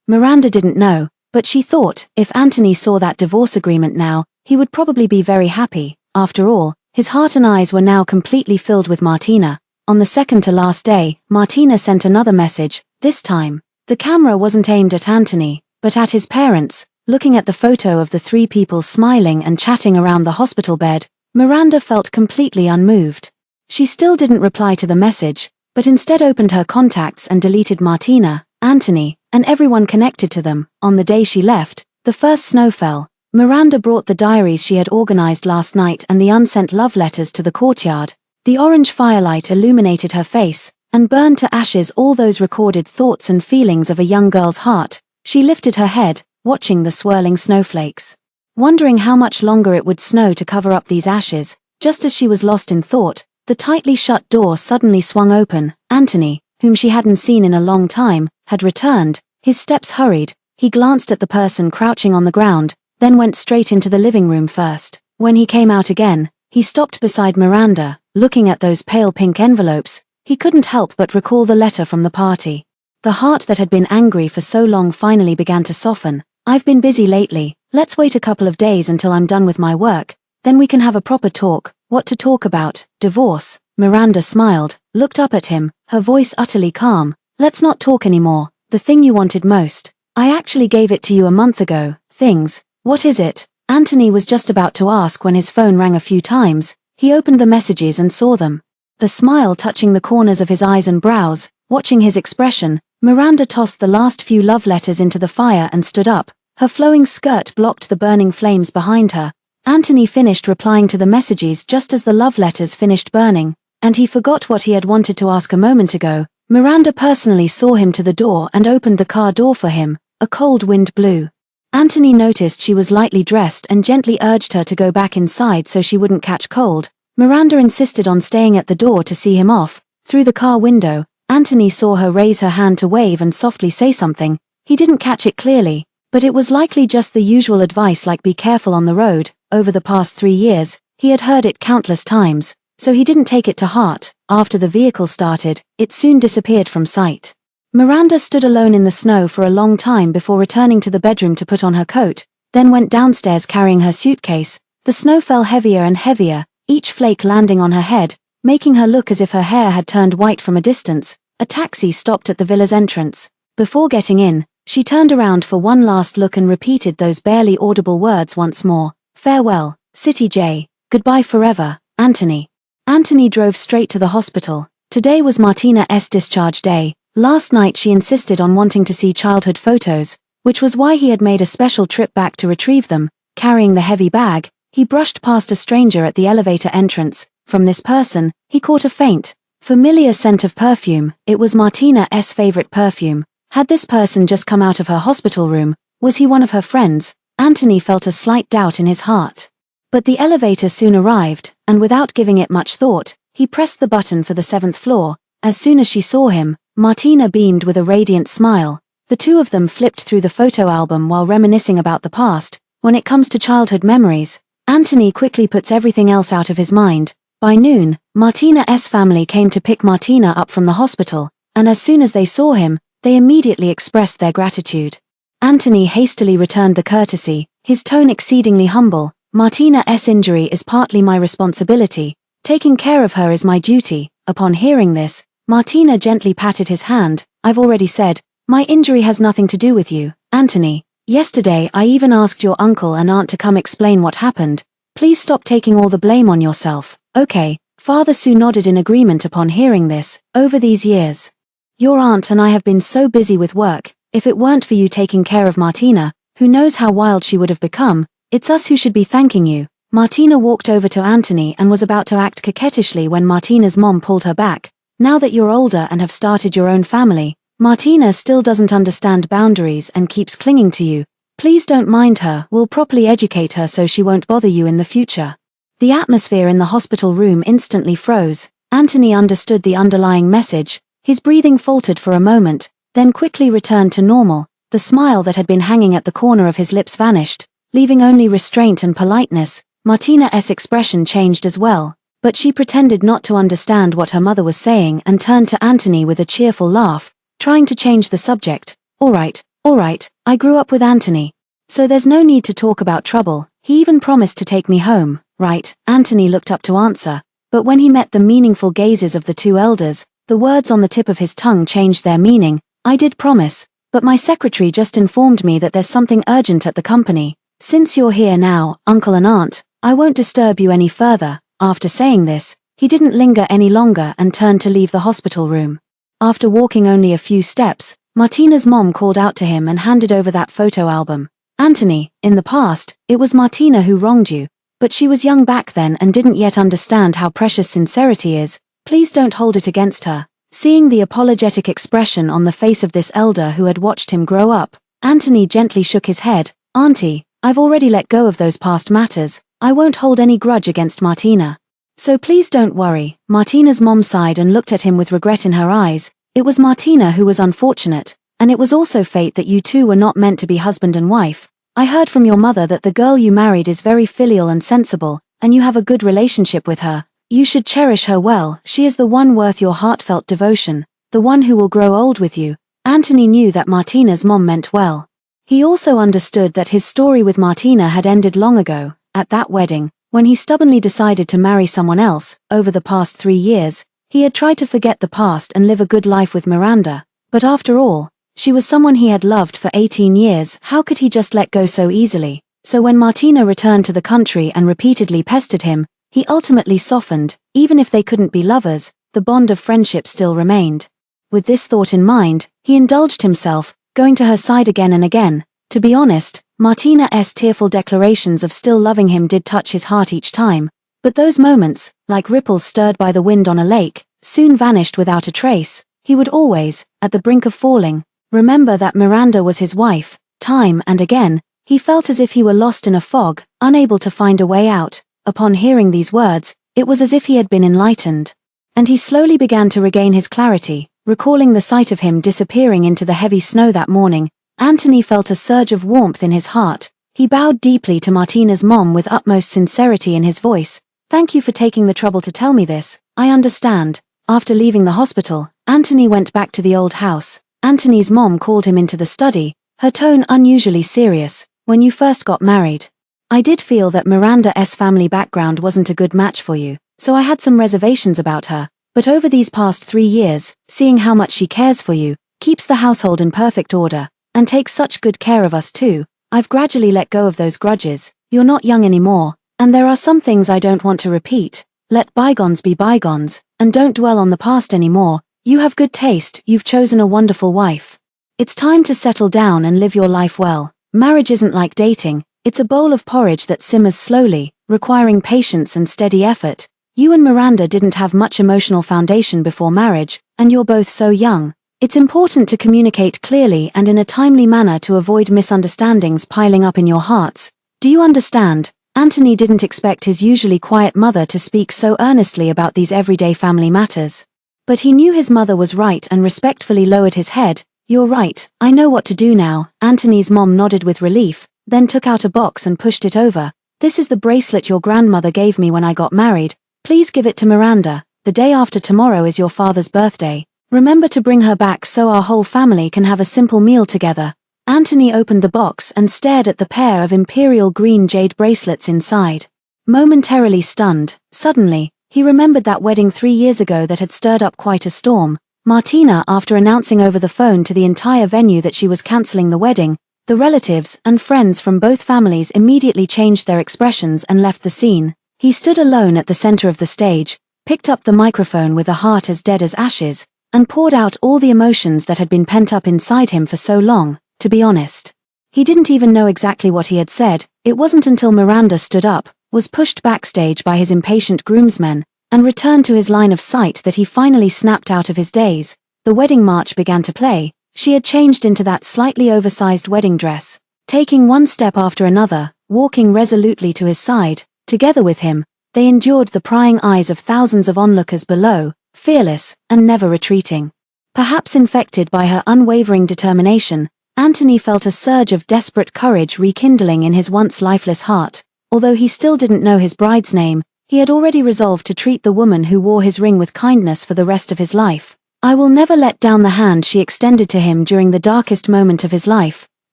Miranda didn't know, but she thought, if Anthony saw that divorce agreement now, he would probably be very happy. After all, his heart and eyes were now completely filled with Martina. On the 2nd to last day, Martina sent another message. This time, the camera wasn't aimed at Anthony, but at his parents. Looking at the photo of the three people smiling and chatting around the hospital bed, Miranda felt completely unmoved. She still didn't reply to the message, but instead opened her contacts and deleted Martina, Anthony, and everyone connected to them. On the day she left, the first snow fell. Miranda brought the diaries she had organized last night and the unsent love letters to the courtyard. The orange firelight illuminated her face, and burned to ashes all those recorded thoughts and feelings of a young girl's heart. She lifted her head, watching the swirling snowflakes, wondering how much longer it would snow to cover up these ashes. Just as she was lost in thought, the tightly shut door suddenly swung open. Anthony, whom she hadn't seen in a long time, had returned. His steps hurried. He glanced at the person crouching on the ground, then went straight into the living room first. When he came out again, he stopped beside Miranda, looking at those pale pink envelopes. He couldn't help but recall the letter from the party. The heart that had been angry for so long finally began to soften. I've been busy lately, let's wait a couple of days until I'm done with my work, then we can have a proper talk. What to talk about? Divorce. Miranda smiled, looked up at him, her voice utterly calm. Let's not talk anymore. The thing you wanted most. I actually gave it to you a month ago. Things. What is it? Anthony was just about to ask when his phone rang a few times. He opened the messages and saw them. The smile touching the corners of his eyes and brows. Watching his expression, Miranda tossed the last few love letters into the fire and stood up. Her flowing skirt blocked the burning flames behind her. Anthony finished replying to the messages just as the love letters finished burning, and he forgot what he had wanted to ask a moment ago. Miranda personally saw him to the door and opened the car door for him. A cold wind blew. Anthony noticed she was lightly dressed and gently urged her to go back inside so she wouldn't catch cold. Miranda insisted on staying at the door to see him off. Through the car window, Anthony saw her raise her hand to wave and softly say something. He didn't catch it clearly, but it was likely just the usual advice like be careful on the road. Over the past 3 years, he had heard it countless times, so he didn't take it to heart. After the vehicle started, it soon disappeared from sight. Miranda stood alone in the snow for a long time before returning to the bedroom to put on her coat, then went downstairs carrying her suitcase. The snow fell heavier and heavier, each flake landing on her head, making her look as if her hair had turned white from a distance. A taxi stopped at the villa's entrance. Before getting in, she turned around for one last look and repeated those barely audible words once more. Farewell, City J. Goodbye forever, Anthony. Anthony drove straight to the hospital. Today was Martina's discharge day. Last night she insisted on wanting to see childhood photos, which was why he had made a special trip back to retrieve them. Carrying the heavy bag, he brushed past a stranger at the elevator entrance. From this person, he caught a faint, familiar scent of perfume. It was Martina's favorite perfume. Had this person just come out of her hospital room? Was he one of her friends? Anthony felt a slight doubt in his heart. But the elevator soon arrived, and without giving it much thought, he pressed the button for the 7th floor. As soon as she saw him, Martina beamed with a radiant smile. The two of them flipped through the photo album while reminiscing about the past. When it comes to childhood memories, Anthony quickly puts everything else out of his mind. By noon, Martina's family came to pick Martina up from the hospital, and as soon as they saw him, they immediately expressed their gratitude. Anthony hastily returned the courtesy, his tone exceedingly humble. Martina's injury is partly my responsibility. Taking care of her is my duty. Upon hearing this, Martina gently patted his hand. I've already said, my injury has nothing to do with you, Anthony. Yesterday I even asked your uncle and aunt to come explain what happened. Please stop taking all the blame on yourself. Okay. Father Sue nodded in agreement upon hearing this. Over these years, your aunt and I have been so busy with work. If it weren't for you taking care of Martina, who knows how wild she would have become. It's us who should be thanking you. Martina walked over to Anthony and was about to act coquettishly when Martina's mom pulled her back. Now that you're older and have started your own family, Martina still doesn't understand boundaries and keeps clinging to you. Please don't mind her. We'll properly educate her so she won't bother you in the future. The atmosphere in the hospital room instantly froze. Anthony understood the underlying message. His breathing faltered for a moment, then quickly returned to normal. The smile that had been hanging at the corner of his lips vanished, leaving only restraint and politeness. Martina's expression changed as well, but she pretended not to understand what her mother was saying and turned to Anthony with a cheerful laugh, trying to change the subject. All right, I grew up with Anthony, so there's no need to talk about trouble. He even promised to take me home, right? Anthony looked up to answer, but when he met the meaningful gazes of the two elders, the words on the tip of his tongue changed their meaning. I did promise, but my secretary just informed me that there's something urgent at the company. Since you're here now, uncle and aunt, I won't disturb you any further. After saying this, he didn't linger any longer and turned to leave the hospital room. After walking only a few steps, Martina's mom called out to him and handed over that photo album. Anthony, in the past, it was Martina who wronged you, but she was young back then and didn't yet understand how precious sincerity is. Please don't hold it against her. Seeing the apologetic expression on the face of this elder who had watched him grow up, Anthony gently shook his head. Auntie, I've already let go of those past matters. I won't hold any grudge against Martina. So please don't worry. Martina's mom sighed and looked at him with regret in her eyes. It was Martina who was unfortunate, and it was also fate that you two were not meant to be husband and wife. I heard from your mother that the girl you married is very filial and sensible, and you have a good relationship with her. You should cherish her well. She is the one worth your heartfelt devotion, the one who will grow old with you. Anthony knew that Martina's mom meant well. He also understood that his story with Martina had ended long ago, at that wedding, when he stubbornly decided to marry someone else. Over the past 3 years, he had tried to forget the past and live a good life with Miranda, but after all, she was someone he had loved for 18 years. How could he just let go so easily? So when Martina returned to the country and repeatedly pestered him, he ultimately softened. Even if they couldn't be lovers, the bond of friendship still remained. With this thought in mind, he indulged himself, going to her side again and again. To be honest, Martina's tearful declarations of still loving him did touch his heart each time, but those moments, like ripples stirred by the wind on a lake, soon vanished without a trace. He would always, at the brink of falling, remember that Miranda was his wife. Time and again, he felt as if he were lost in a fog, unable to find a way out. Upon hearing these words, it was as if he had been enlightened. And he slowly began to regain his clarity, recalling the sight of him disappearing into the heavy snow that morning. Anthony felt a surge of warmth in his heart. He bowed deeply to Martina's mom with utmost sincerity in his voice. "Thank you for taking the trouble to tell me this. I understand." After leaving the hospital, Anthony went back to the old house. Anthony's mom called him into the study, her tone unusually serious. "When you first got married, I did feel that Miranda's family background wasn't a good match for you, so I had some reservations about her. But over these past 3 years, seeing how much she cares for you, keeps the household in perfect order, and takes such good care of us too, I've gradually let go of those grudges. You're not young anymore, and there are some things I don't want to repeat. Let bygones be bygones, and don't dwell on the past anymore. You have good taste, you've chosen a wonderful wife. It's time to settle down and live your life well. Marriage isn't like dating, it's a bowl of porridge that simmers slowly, requiring patience and steady effort. You and Miranda didn't have much emotional foundation before marriage, and you're both so young. It's important to communicate clearly and in a timely manner to avoid misunderstandings piling up in your hearts. Do you understand?" Anthony didn't expect his usually quiet mother to speak so earnestly about these everyday family matters. But he knew his mother was right and respectfully lowered his head. "You're right, I know what to do now." Anthony's mom nodded with relief, then took out a box and pushed it over. "This is the bracelet your grandmother gave me when I got married. Please give it to Miranda. The day after tomorrow is your father's birthday. Remember to bring her back so our whole family can have a simple meal together." Anthony opened the box and stared at the pair of imperial green jade bracelets inside. Momentarily stunned, suddenly, he remembered that wedding 3 years ago that had stirred up quite a storm. Martina, after announcing over the phone to the entire venue that she was cancelling the wedding, the relatives and friends from both families immediately changed their expressions and left the scene. He stood alone at the center of the stage, picked up the microphone with a heart as dead as ashes, and poured out all the emotions that had been pent up inside him for so long. To be honest, he didn't even know exactly what he had said. It wasn't until Miranda stood up, was pushed backstage by his impatient groomsmen, and returned to his line of sight that he finally snapped out of his daze. The wedding march began to play. She had changed into that slightly oversized wedding dress, taking one step after another, walking resolutely to his side. Together with him, they endured the prying eyes of thousands of onlookers below, fearless and never retreating. Perhaps infected by her unwavering determination, Anthony felt a surge of desperate courage rekindling in his once lifeless heart. Although he still didn't know his bride's name, he had already resolved to treat the woman who wore his ring with kindness for the rest of his life. "I will never let down the hand she extended to him during the darkest moment of his life."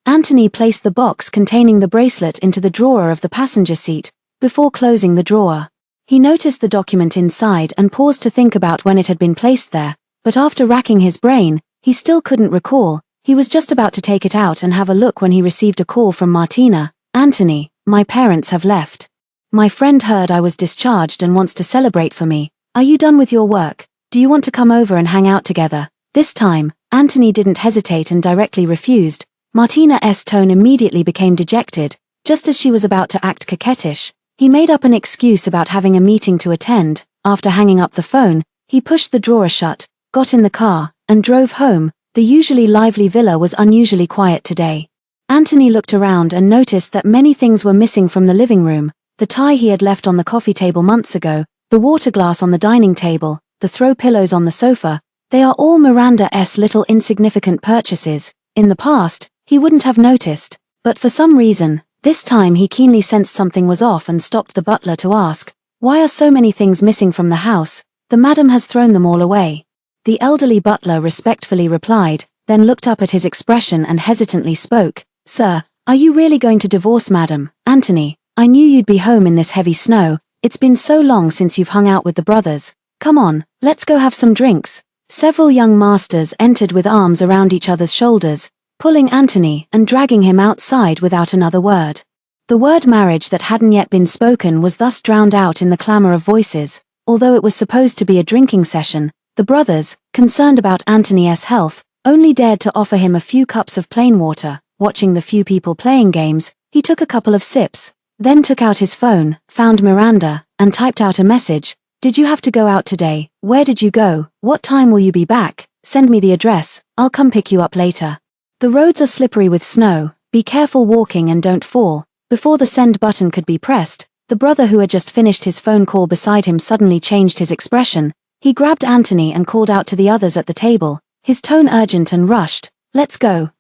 Anthony placed the box containing the bracelet into the drawer of the passenger seat. Before closing the drawer, he noticed the document inside and paused to think about when it had been placed there, but after racking his brain, he still couldn't recall. He was just about to take it out and have a look when he received a call from Martina. "Anthony, my parents have left. My friend heard I was discharged and wants to celebrate for me. Are you done with your work? Do you want to come over and hang out together?" This time, Anthony didn't hesitate and directly refused. Martina's tone immediately became dejected. Just as she was about to act coquettish, he made up an excuse about having a meeting to attend. After hanging up the phone, he pushed the drawer shut, got in the car, and drove home. The usually lively villa was unusually quiet today. Anthony looked around and noticed that many things were missing from the living room: the tie he had left on the coffee table months ago, the water glass on the dining table, the throw pillows on the sofa. They are all Miranda's little insignificant purchases. In the past, he wouldn't have noticed, but for some reason, this time he keenly sensed something was off and stopped the butler to ask, "Why are so many things missing from the house?" "The madam has thrown them all away." The elderly butler respectfully replied, then looked up at his expression and hesitantly spoke. "Sir, are you really going to divorce Madam Anthony? I knew you'd be home in this heavy snow. It's been so long since you've hung out with the brothers. Come on, let's go have some drinks." Several young masters entered with arms around each other's shoulders, pulling Anthony and dragging him outside without another word. The word marriage that hadn't yet been spoken was thus drowned out in the clamor of voices. Although it was supposed to be a drinking session, the brothers, concerned about Anthony's health, only dared to offer him a few cups of plain water. Watching the few people playing games, he took a couple of sips, then took out his phone, found Miranda, and typed out a message. "Did you have to go out today? Where did you go? What time will you be back? Send me the address, I'll come pick you up later. The roads are slippery with snow, be careful walking and don't fall." Before the send button could be pressed, the brother who had just finished his phone call beside him suddenly changed his expression. He grabbed Anthony and called out to the others at the table, his tone urgent and rushed. Let's go,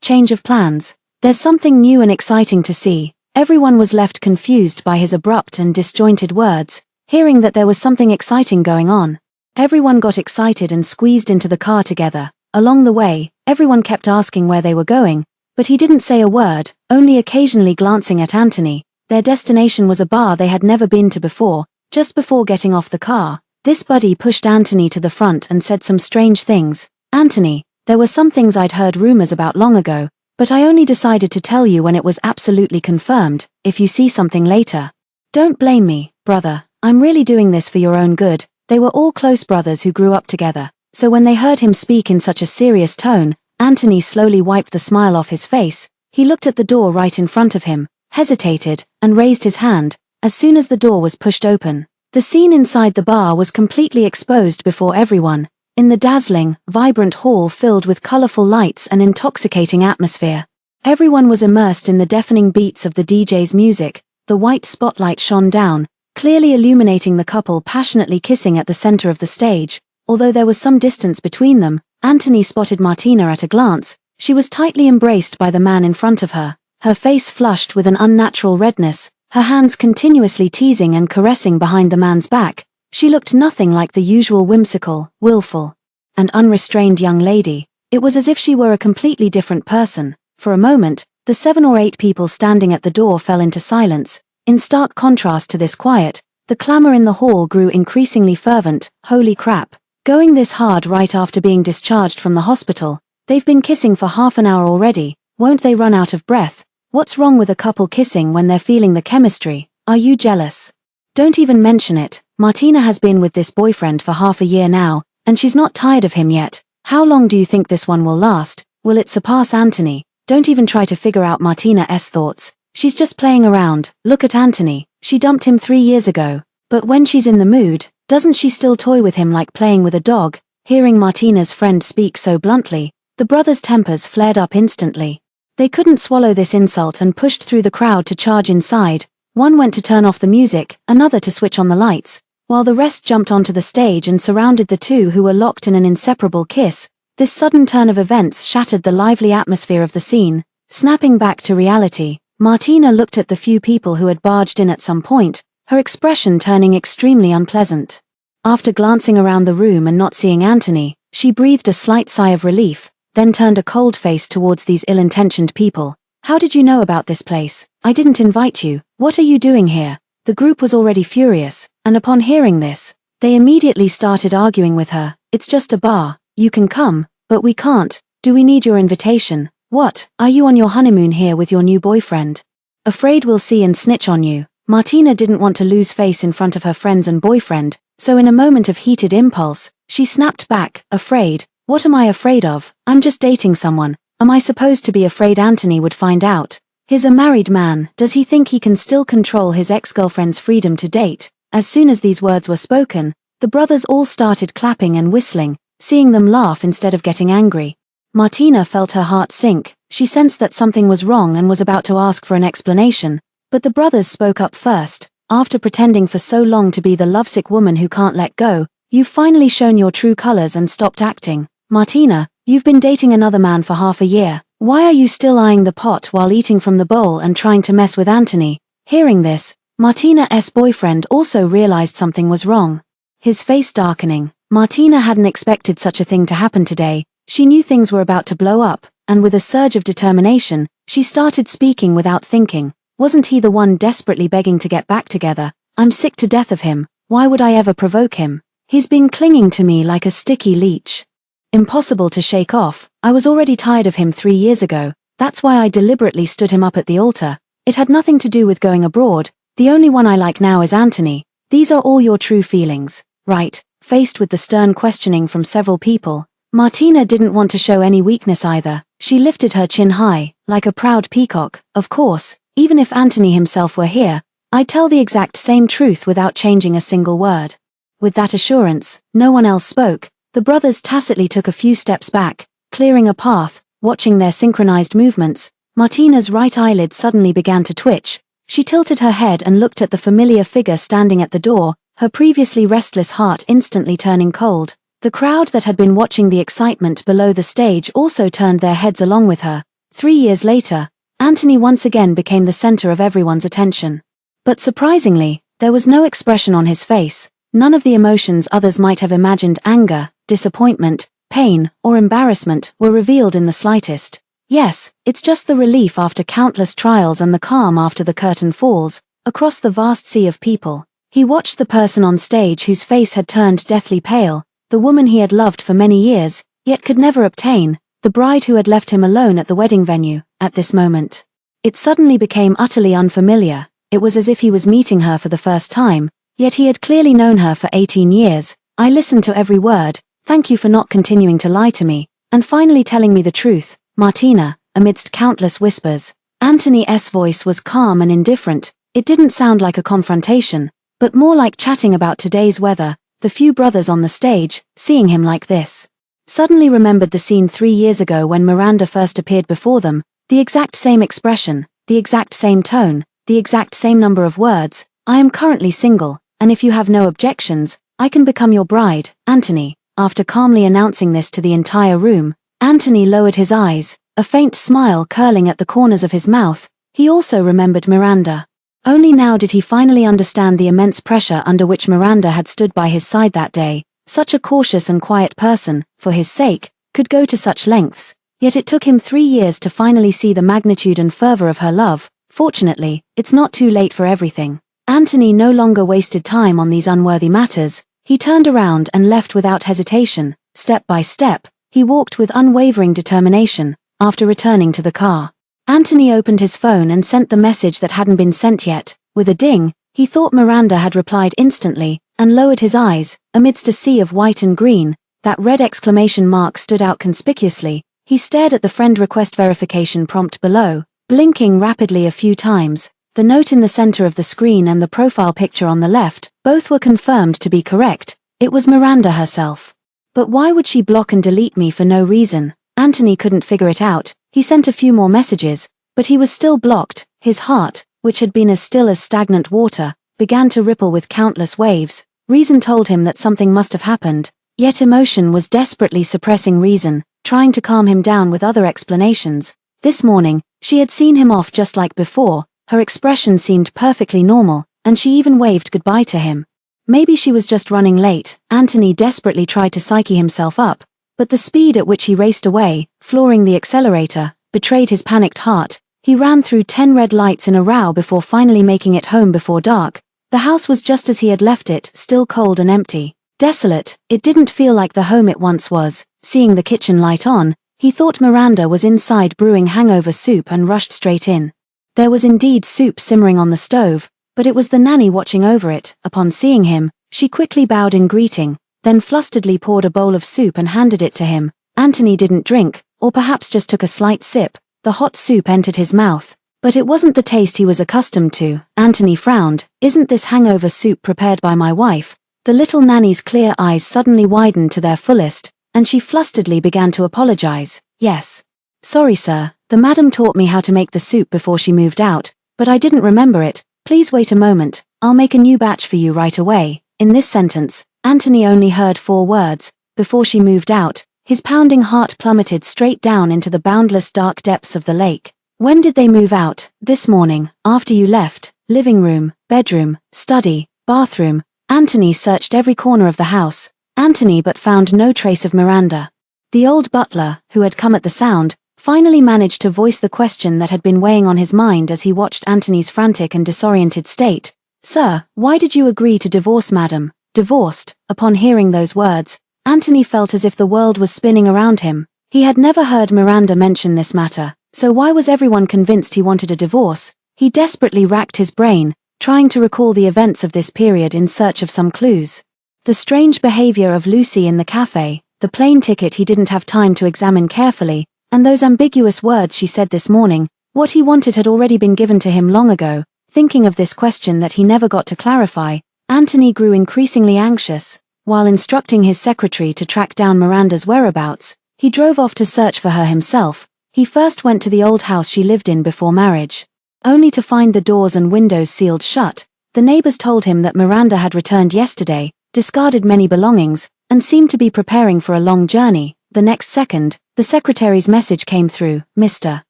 change of plans. There's something new and exciting to see." Everyone was left confused by his abrupt and disjointed words. Hearing that there was something exciting going on, everyone got excited and squeezed into the car together. Along the way, everyone kept asking where they were going, but he didn't say a word, only occasionally glancing at Anthony. Their destination was a bar they had never been to before. Just before getting off the car, this buddy pushed Anthony to the front and said some strange things. "Anthony, there were some things I'd heard rumors about long ago, but I only decided to tell you when it was absolutely confirmed. If you see something later, don't blame me, brother. I'm really doing this for your own good." They were all close brothers who grew up together, so when they heard him speak in such a serious tone, Anthony slowly wiped the smile off his face. He looked at the door right in front of him, hesitated, and raised his hand. As soon as the door was pushed open, the scene inside the bar was completely exposed before everyone. In the dazzling, vibrant hall filled with colorful lights and intoxicating atmosphere, everyone was immersed in the deafening beats of the DJ's music. The white spotlight shone down, clearly illuminating the couple passionately kissing at the center of the stage. Although there was some distance between them, Anthony spotted Martina at a glance. She was tightly embraced by the man in front of her, her face flushed with an unnatural redness, her hands continuously teasing and caressing behind the man's back. She looked nothing like the usual whimsical, willful, and unrestrained young lady. It was as if she were a completely different person. For a moment, the 7 or 8 people standing at the door fell into silence. In stark contrast to this quiet, the clamor in the hall grew increasingly fervent. "Holy crap. Going this hard right after being discharged from the hospital. They've been kissing for half an hour already. Won't they run out of breath? What's wrong with a couple kissing when they're feeling the chemistry? Are you jealous? Don't even mention it. Martina has been with this boyfriend for half a year now, and she's not tired of him yet. How long do you think this one will last? Will it surpass Anthony? Don't even try to figure out Martina's thoughts. She's just playing around. Look at Anthony. She dumped him 3 years ago. But when she's in the mood, doesn't she still toy with him like playing with a dog?" Hearing Martina's friend speak so bluntly, the brothers' tempers flared up instantly. They couldn't swallow this insult and pushed through the crowd to charge inside. One went to turn off the music, another to switch on the lights, while the rest jumped onto the stage and surrounded the two who were locked in an inseparable kiss. This sudden turn of events shattered the lively atmosphere of the scene. Snapping back to reality, Martina looked at the few people who had barged in at some point, her expression turning extremely unpleasant. After glancing around the room and not seeing Anthony, she breathed a slight sigh of relief, then turned a cold face towards these ill-intentioned people. "How did you know about this place? I didn't invite you. What are you doing here?" The group was already furious, and upon hearing this, they immediately started arguing with her. "It's just a bar. You can come, but we can't. Do we need your invitation? What, are you on your honeymoon here with your new boyfriend? Afraid we'll see and snitch on you." Martina didn't want to lose face in front of her friends and boyfriend, so in a moment of heated impulse, she snapped back. "Afraid? What am I afraid of? I'm just dating someone. Am I supposed to be afraid Anthony would find out? He's a married man. Does he think he can still control his ex-girlfriend's freedom to date?" As soon as these words were spoken, the brothers all started clapping and whistling, seeing them laugh instead of getting angry. Martina felt her heart sink. She sensed that something was wrong and was about to ask for an explanation, but the brothers spoke up first. "After pretending for so long to be the lovesick woman who can't let go, you've finally shown your true colors and stopped acting. Martina, you've been dating another man for half a year. Why are you still eyeing the pot while eating from the bowl and trying to mess with Anthony?" Hearing this, Martina's boyfriend also realized something was wrong. His face darkening. Martina hadn't expected such a thing to happen today. She knew things were about to blow up, and with a surge of determination, she started speaking without thinking. Wasn't he the one desperately begging to get back together? I'm sick to death of him. Why would I ever provoke him? He's been clinging to me like a sticky leech. Impossible to shake off. I was already tired of him 3 years ago. That's why I deliberately stood him up at the altar. It had nothing to do with going abroad. The only one I like now is Anthony. These are all your true feelings, right? Faced with the stern questioning from several people, Martina didn't want to show any weakness either. She lifted her chin high, like a proud peacock. Of course, even if Anthony himself were here, I'd tell the exact same truth without changing a single word. With that assurance, no one else spoke. The brothers tacitly took a few steps back, clearing a path. Watching their synchronized movements, Martina's right eyelid suddenly began to twitch. She tilted her head and looked at the familiar figure standing at the door, her previously restless heart instantly turning cold. The crowd that had been watching the excitement below the stage also turned their heads along with her. 3 years later, Anthony once again became the center of everyone's attention. But surprisingly, there was no expression on his face, none of the emotions others might have imagined. Anger, disappointment, pain, or embarrassment were revealed in the slightest. Yes, it's just the relief after countless trials and the calm after the curtain falls. Across the vast sea of people, he watched the person on stage whose face had turned deathly pale, the woman he had loved for many years, yet could never obtain, the bride who had left him alone at the wedding venue. At this moment, it suddenly became utterly unfamiliar. It was as if he was meeting her for the first time, yet he had clearly known her for 18 years. I listened to every word. Thank you for not continuing to lie to me, and finally telling me the truth, Martina. Amidst countless whispers, Anthony's voice was calm and indifferent. It didn't sound like a confrontation, but more like chatting about today's weather. The few brothers on the stage, seeing him like this, suddenly remembered the scene 3 years ago when Miranda first appeared before them. The exact same expression, the exact same tone, the exact same number of words. I am currently single, and if you have no objections, I can become your bride, Anthony. After calmly announcing this to the entire room, Anthony lowered his eyes, a faint smile curling at the corners of his mouth. He also remembered Miranda. Only now did he finally understand the immense pressure under which Miranda had stood by his side that day. Such a cautious and quiet person, for his sake, could go to such lengths. Yet it took him 3 years to finally see the magnitude and fervor of her love. Fortunately, it's not too late for everything. Anthony no longer wasted time on these unworthy matters. He turned around and left without hesitation. Step by step, he walked with unwavering determination. After returning to the car, Anthony opened his phone and sent the message that hadn't been sent yet. With a ding, he thought Miranda had replied instantly, and lowered his eyes. Amidst a sea of white and green, that red exclamation mark stood out conspicuously. He stared at the friend request verification prompt below, blinking rapidly a few times. The note in the center of the screen and the profile picture on the left, both were confirmed to be correct. It was Miranda herself. But why would she block and delete me for no reason? Anthony couldn't figure it out. He sent a few more messages, but he was still blocked. His heart, which had been as still as stagnant water, began to ripple with countless waves. Reason told him that something must have happened, yet emotion was desperately suppressing reason, trying to calm him down with other explanations. This morning, she had seen him off just like before. Her expression seemed perfectly normal, and she even waved goodbye to him. Maybe she was just running late. Anthony desperately tried to psyche himself up, but the speed at which he raced away, flooring the accelerator, betrayed his panicked heart. He ran through 10 red lights in a row before finally making it home before dark. The house was just as he had left it, still cold and empty. Desolate, it didn't feel like the home it once was. Seeing the kitchen light on, he thought Miranda was inside brewing hangover soup and rushed straight in. There was indeed soup simmering on the stove, but it was the nanny watching over it. Upon seeing him, she quickly bowed in greeting, then flusteredly poured a bowl of soup and handed it to him. Anthony didn't drink, or perhaps just took a slight sip. The hot soup entered his mouth, but it wasn't the taste he was accustomed to. Anthony frowned. Isn't this hangover soup prepared by my wife? The little nanny's clear eyes suddenly widened to their fullest, and she flusteredly began to apologize. Yes. Sorry sir, the madam taught me how to make the soup before she moved out, but I didn't remember it. Please wait a moment, I'll make a new batch for you right away. In this sentence, Anthony only heard 4 words. Before she moved out, his pounding heart plummeted straight down into the boundless dark depths of the lake. When did they move out? This morning, after you left. Living room, bedroom, study, bathroom. Anthony searched every corner of the house. Anthony but found no trace of Miranda. The old butler, who had come at the sound, finally managed to voice the question that had been weighing on his mind as he watched Anthony's frantic and disoriented state. "Sir, why did you agree to divorce, madam?" Divorced. Upon hearing those words, Anthony felt as if the world was spinning around him. He had never heard Miranda mention this matter, so why was everyone convinced he wanted a divorce? He desperately racked his brain, trying to recall the events of this period in search of some clues. The strange behavior of Lucy in the cafe, the plane ticket he didn't have time to examine carefully, and those ambiguous words she said this morning. What he wanted had already been given to him long ago. Thinking of this question that he never got to clarify, Anthony grew increasingly anxious. While instructing his secretary to track down Miranda's whereabouts, he drove off to search for her himself. He first went to the old house she lived in before marriage, only to find the doors and windows sealed shut. The neighbors told him that Miranda had returned yesterday, discarded many belongings, and seemed to be preparing for a long journey. The next second, the secretary's message came through. "Mr.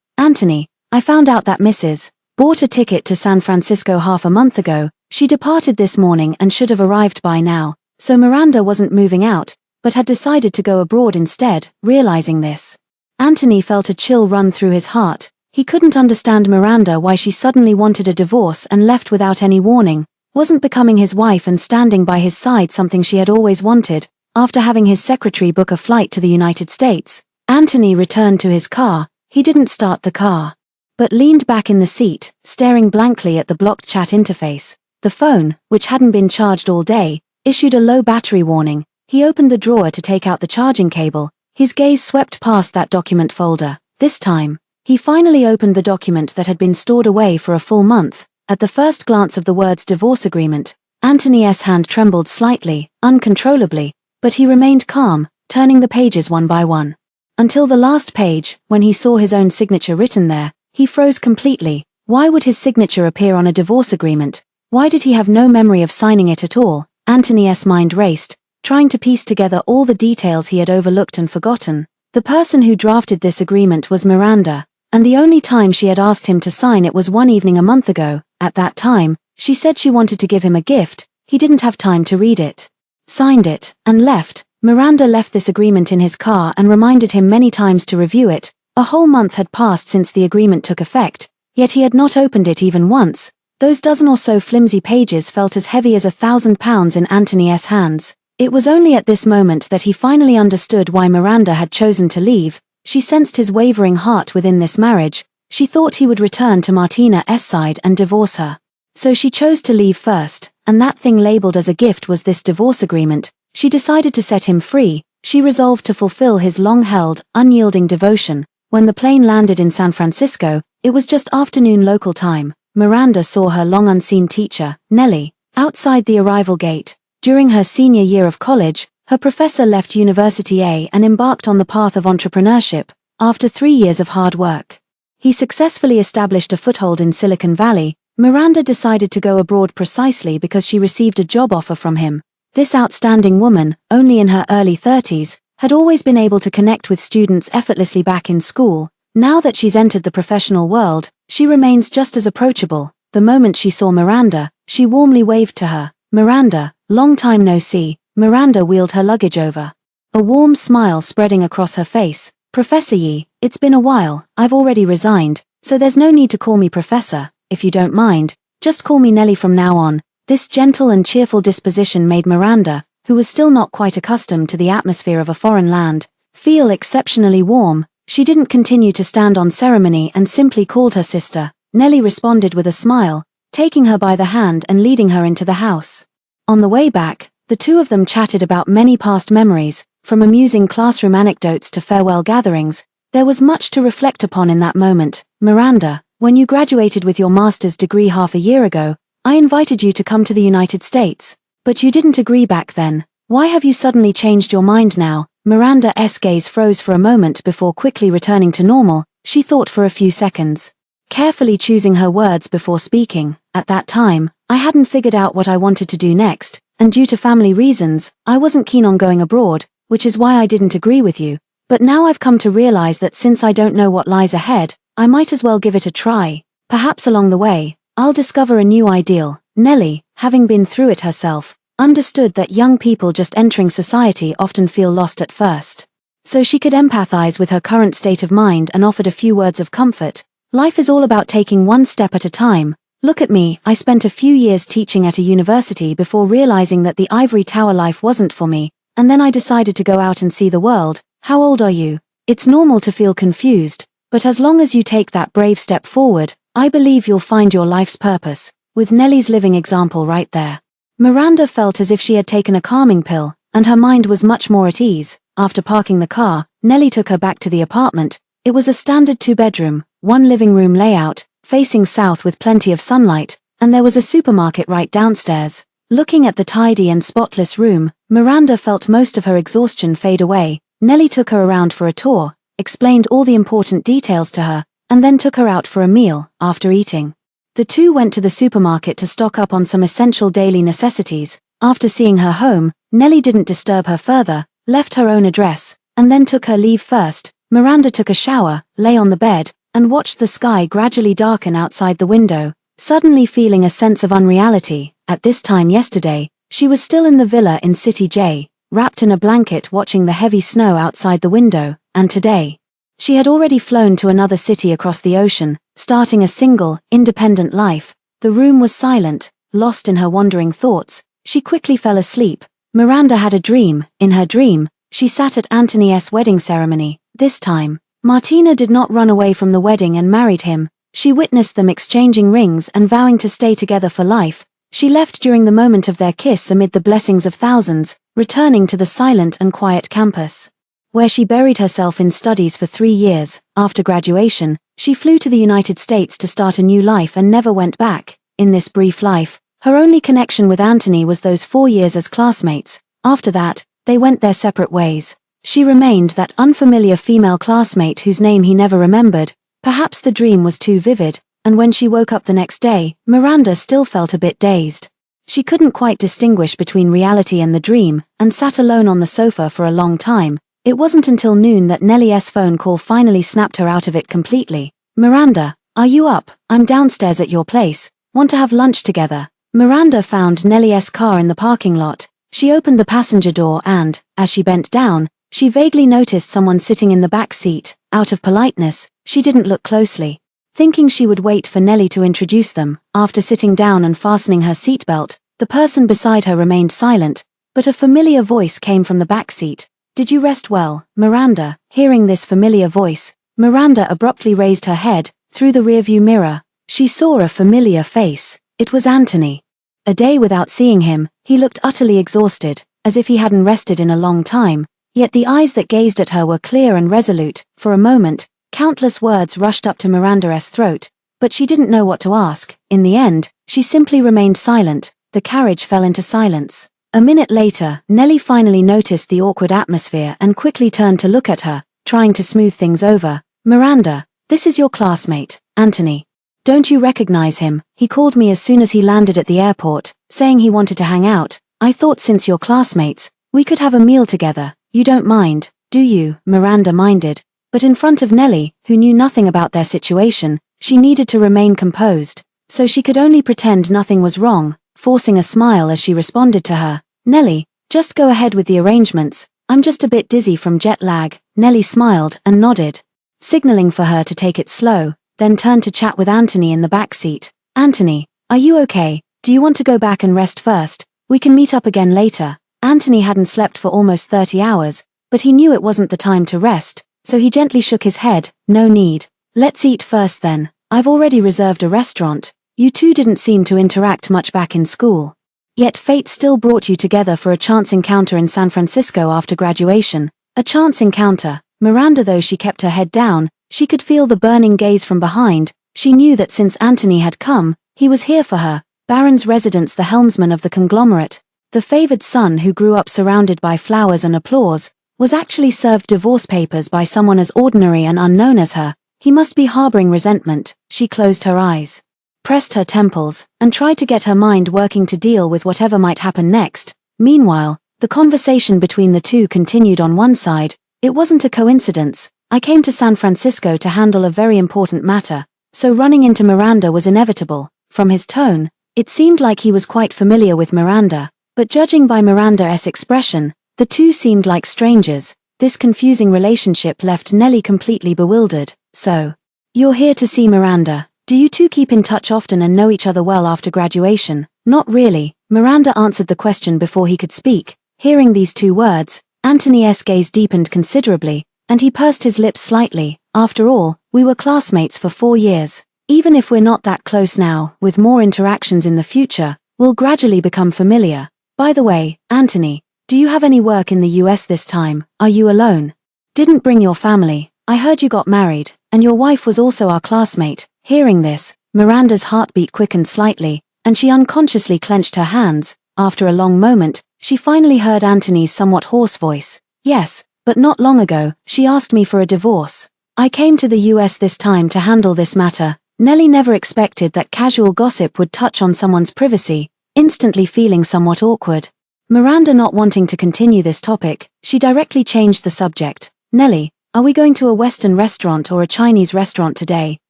Anthony, I found out that Mrs. bought a ticket to San Francisco half a month ago. She departed this morning and should have arrived by now. So Miranda wasn't moving out, but had decided to go abroad instead." Realizing this, Anthony felt a chill run through his heart. He couldn't understand Miranda, why she suddenly wanted a divorce and left without any warning. Wasn't becoming his wife and standing by his side something she had always wanted? After having his secretary book a flight to the United States, Anthony returned to his car. He didn't start the car, but leaned back in the seat, staring blankly at the blocked chat interface. The phone, which hadn't been charged all day, issued a low battery warning. He opened the drawer to take out the charging cable. His gaze swept past that document folder. This time, he finally opened the document that had been stored away for a full month. At the first glance of the words divorce agreement, Anthony's hand trembled slightly, uncontrollably, but he remained calm, turning the pages one by one. Until the last page, when he saw his own signature written there, he froze completely. Why would his signature appear on a divorce agreement? Why did he have no memory of signing it at all? Anthony's mind raced, trying to piece together all the details he had overlooked and forgotten. The person who drafted this agreement was Miranda, and the only time she had asked him to sign it was one evening a month ago. At that time, she said she wanted to give him a gift. He didn't have time to read it, signed it, and left. Miranda left this agreement in his car and reminded him many times to review it. A whole month had passed since the agreement took effect, yet he had not opened it even once. Those dozen or so flimsy pages felt as heavy as £1,000 in Anthony's hands. It was only at this moment that he finally understood why Miranda had chosen to leave. She sensed his wavering heart within this marriage. She thought he would return to Martina's side and divorce her. So she chose to leave first, and that thing labeled as a gift was this divorce agreement. She decided to set him free. She resolved to fulfill his long-held, unyielding devotion. When the plane landed in San Francisco, it was just afternoon local time. Miranda saw her long-unseen teacher, Nellie, outside the arrival gate. During her senior year of college, her professor left University A and embarked on the path of entrepreneurship. After 3 years of hard work, he successfully established a foothold in Silicon Valley. Miranda decided to go abroad precisely because she received a job offer from him. This outstanding woman, only in her early 30s, had always been able to connect with students effortlessly back in school. Now that she's entered the professional world, she remains just as approachable. The moment she saw Miranda, she warmly waved to her. "Miranda, long time no see." Miranda wheeled her luggage over, a warm smile spreading across her face. "Professor Yi, it's been a while. I've already resigned, so there's no need to call me Professor. If you don't mind, just call me Nellie from now on." This gentle and cheerful disposition made Miranda, who was still not quite accustomed to the atmosphere of a foreign land, feel exceptionally warm. She didn't continue to stand on ceremony and simply called her sister. Nellie responded with a smile, taking her by the hand and leading her into the house. On the way back, the two of them chatted about many past memories, from amusing classroom anecdotes to farewell gatherings. There was much to reflect upon in that moment. "Miranda, when you graduated with your master's degree half a year ago, I invited you to come to the United States. But you didn't agree back then. Why have you suddenly changed your mind now?" Miranda's gaze froze for a moment before quickly returning to normal. She thought for a few seconds, carefully choosing her words before speaking. "At that time, I hadn't figured out what I wanted to do next, and due to family reasons, I wasn't keen on going abroad, which is why I didn't agree with you. But now I've come to realize that since I don't know what lies ahead, I might as well give it a try. Perhaps along the way, I'll discover a new ideal." Nellie, having been through it herself, understood that young people just entering society often feel lost at first. so she could empathize with her current state of mind and offered a few words of comfort. Life is all about taking one step at a time. Look at me, I spent a few years teaching at a university before realizing that the ivory tower life wasn't for me, and then I decided to go out and see the world. How old are you? It's normal to feel confused, but as long as you take that brave step forward, I believe you'll find your life's purpose. With Nelly's living example right there. Miranda felt as if she had taken a calming pill, and her mind was much more at ease. After parking the car, Nelly took her back to the apartment. It was a standard 2-bedroom, 1 living room layout, facing south with plenty of sunlight, and there was a supermarket right downstairs. Looking at the tidy and spotless room, Miranda felt most of her exhaustion fade away. Nelly took her around for a tour, explained all the important details to her, and then took her out for a meal. After eating, the two went to the supermarket to stock up on some essential daily necessities. After seeing her home, Nelly didn't disturb her further, left her own address, and then took her leave first. Miranda took a shower, lay on the bed, and watched the sky gradually darken outside the window, suddenly feeling a sense of unreality. At this time yesterday, she was still in the villa in City J, wrapped in a blanket watching the heavy snow outside the window, and today, she had already flown to another city across the ocean, starting a single, independent life. The room was silent, lost in her wandering thoughts. She quickly fell asleep. Miranda had a dream. In her dream, she sat at Anthony's wedding ceremony. This time, Martina did not run away from the wedding and married him. She witnessed them exchanging rings and vowing to stay together for life. She left during the moment of their kiss amid the blessings of thousands, returning to the silent and quiet campus, where she buried herself in studies for 3 years. After graduation, she flew to the United States to start a new life and never went back. In this brief life, her only connection with Anthony was those 4 years as classmates. After that, they went their separate ways. She remained that unfamiliar female classmate whose name he never remembered. Perhaps the dream was too vivid, and when she woke up the next day, Miranda still felt a bit dazed. She couldn't quite distinguish between reality and the dream, and sat alone on the sofa for a long time. It wasn't until noon that Nelly's phone call finally snapped her out of it completely. Miranda, are you up? I'm downstairs at your place. Want to have lunch together? Miranda found Nelly's car in the parking lot. She opened the passenger door and, as she bent down, she vaguely noticed someone sitting in the back seat. Out of politeness, she didn't look closely, thinking she would wait for Nelly to introduce them. After sitting down and fastening her seatbelt, the person beside her remained silent, but a familiar voice came from the back seat. Did you rest well, Miranda? Hearing this familiar voice, Miranda abruptly raised her head. Through the rearview mirror, she saw a familiar face. It was Anthony. A day without seeing him, he looked utterly exhausted, as if he hadn't rested in a long time, yet the eyes that gazed at her were clear and resolute. For a moment, countless words rushed up to Miranda's throat, but she didn't know what to ask. In the end, she simply remained silent. The carriage fell into silence. A minute later, Nelly finally noticed the awkward atmosphere and quickly turned to look at her, trying to smooth things over. Miranda, this is your classmate, Anthony. Don't you recognize him? He called me as soon as he landed at the airport, saying he wanted to hang out. I thought since you're classmates, we could have a meal together. You don't mind, do you? Miranda minded, but in front of Nelly, who knew nothing about their situation, she needed to remain composed, so she could only pretend nothing was wrong, forcing a smile as she responded to her. Nelly, just go ahead with the arrangements. I'm just a bit dizzy from jet lag. Nelly smiled and nodded, signaling for her to take it slow, then turned to chat with Anthony in the back seat. Anthony, are you okay? Do you want to go back and rest first? We can meet up again later. Anthony hadn't slept for almost 30 hours, but he knew it wasn't the time to rest, so he gently shook his head. No need. Let's eat first then. I've already reserved a restaurant. You two didn't seem to interact much back in school. Yet fate still brought you together for a chance encounter in San Francisco after graduation. A chance encounter. Miranda, though she kept her head down, she could feel the burning gaze from behind. She knew that since Anthony had come, he was here for her. Baron's residence, the helmsman of the conglomerate, the favored son who grew up surrounded by flowers and applause, was actually served divorce papers by someone as ordinary and unknown as her. He must be harboring resentment. She closed her eyes, pressed her temples, and tried to get her mind working to deal with whatever might happen next. Meanwhile, the conversation between the two continued. On one side, it wasn't a coincidence. I came to San Francisco to handle a very important matter, so running into Miranda was inevitable. From his tone, it seemed like he was quite familiar with Miranda, but judging by Miranda's expression, the two seemed like strangers. This confusing relationship left Nellie completely bewildered. So, you're here to see Miranda. Do you two keep in touch often and know each other well after graduation? Not really, Miranda answered the question before he could speak. Hearing these two words, Anthony's gaze deepened considerably, and he pursed his lips slightly. After all, we were classmates for 4 years. Even if we're not that close now, with more interactions in the future, we'll gradually become familiar. By the way, Anthony, do you have any work in the US this time? Are you alone? Didn't bring your family. I heard you got married, and your wife was also our classmate. Hearing this, Miranda's heartbeat quickened slightly, and she unconsciously clenched her hands. After a long moment, she finally heard Anthony's somewhat hoarse voice. Yes, but not long ago, she asked me for a divorce. I came to the US this time to handle this matter. Nellie never expected that casual gossip would touch on someone's privacy, instantly feeling somewhat awkward. Miranda not wanting to continue this topic, she directly changed the subject. Nellie, are we going to a Western restaurant or a Chinese restaurant today?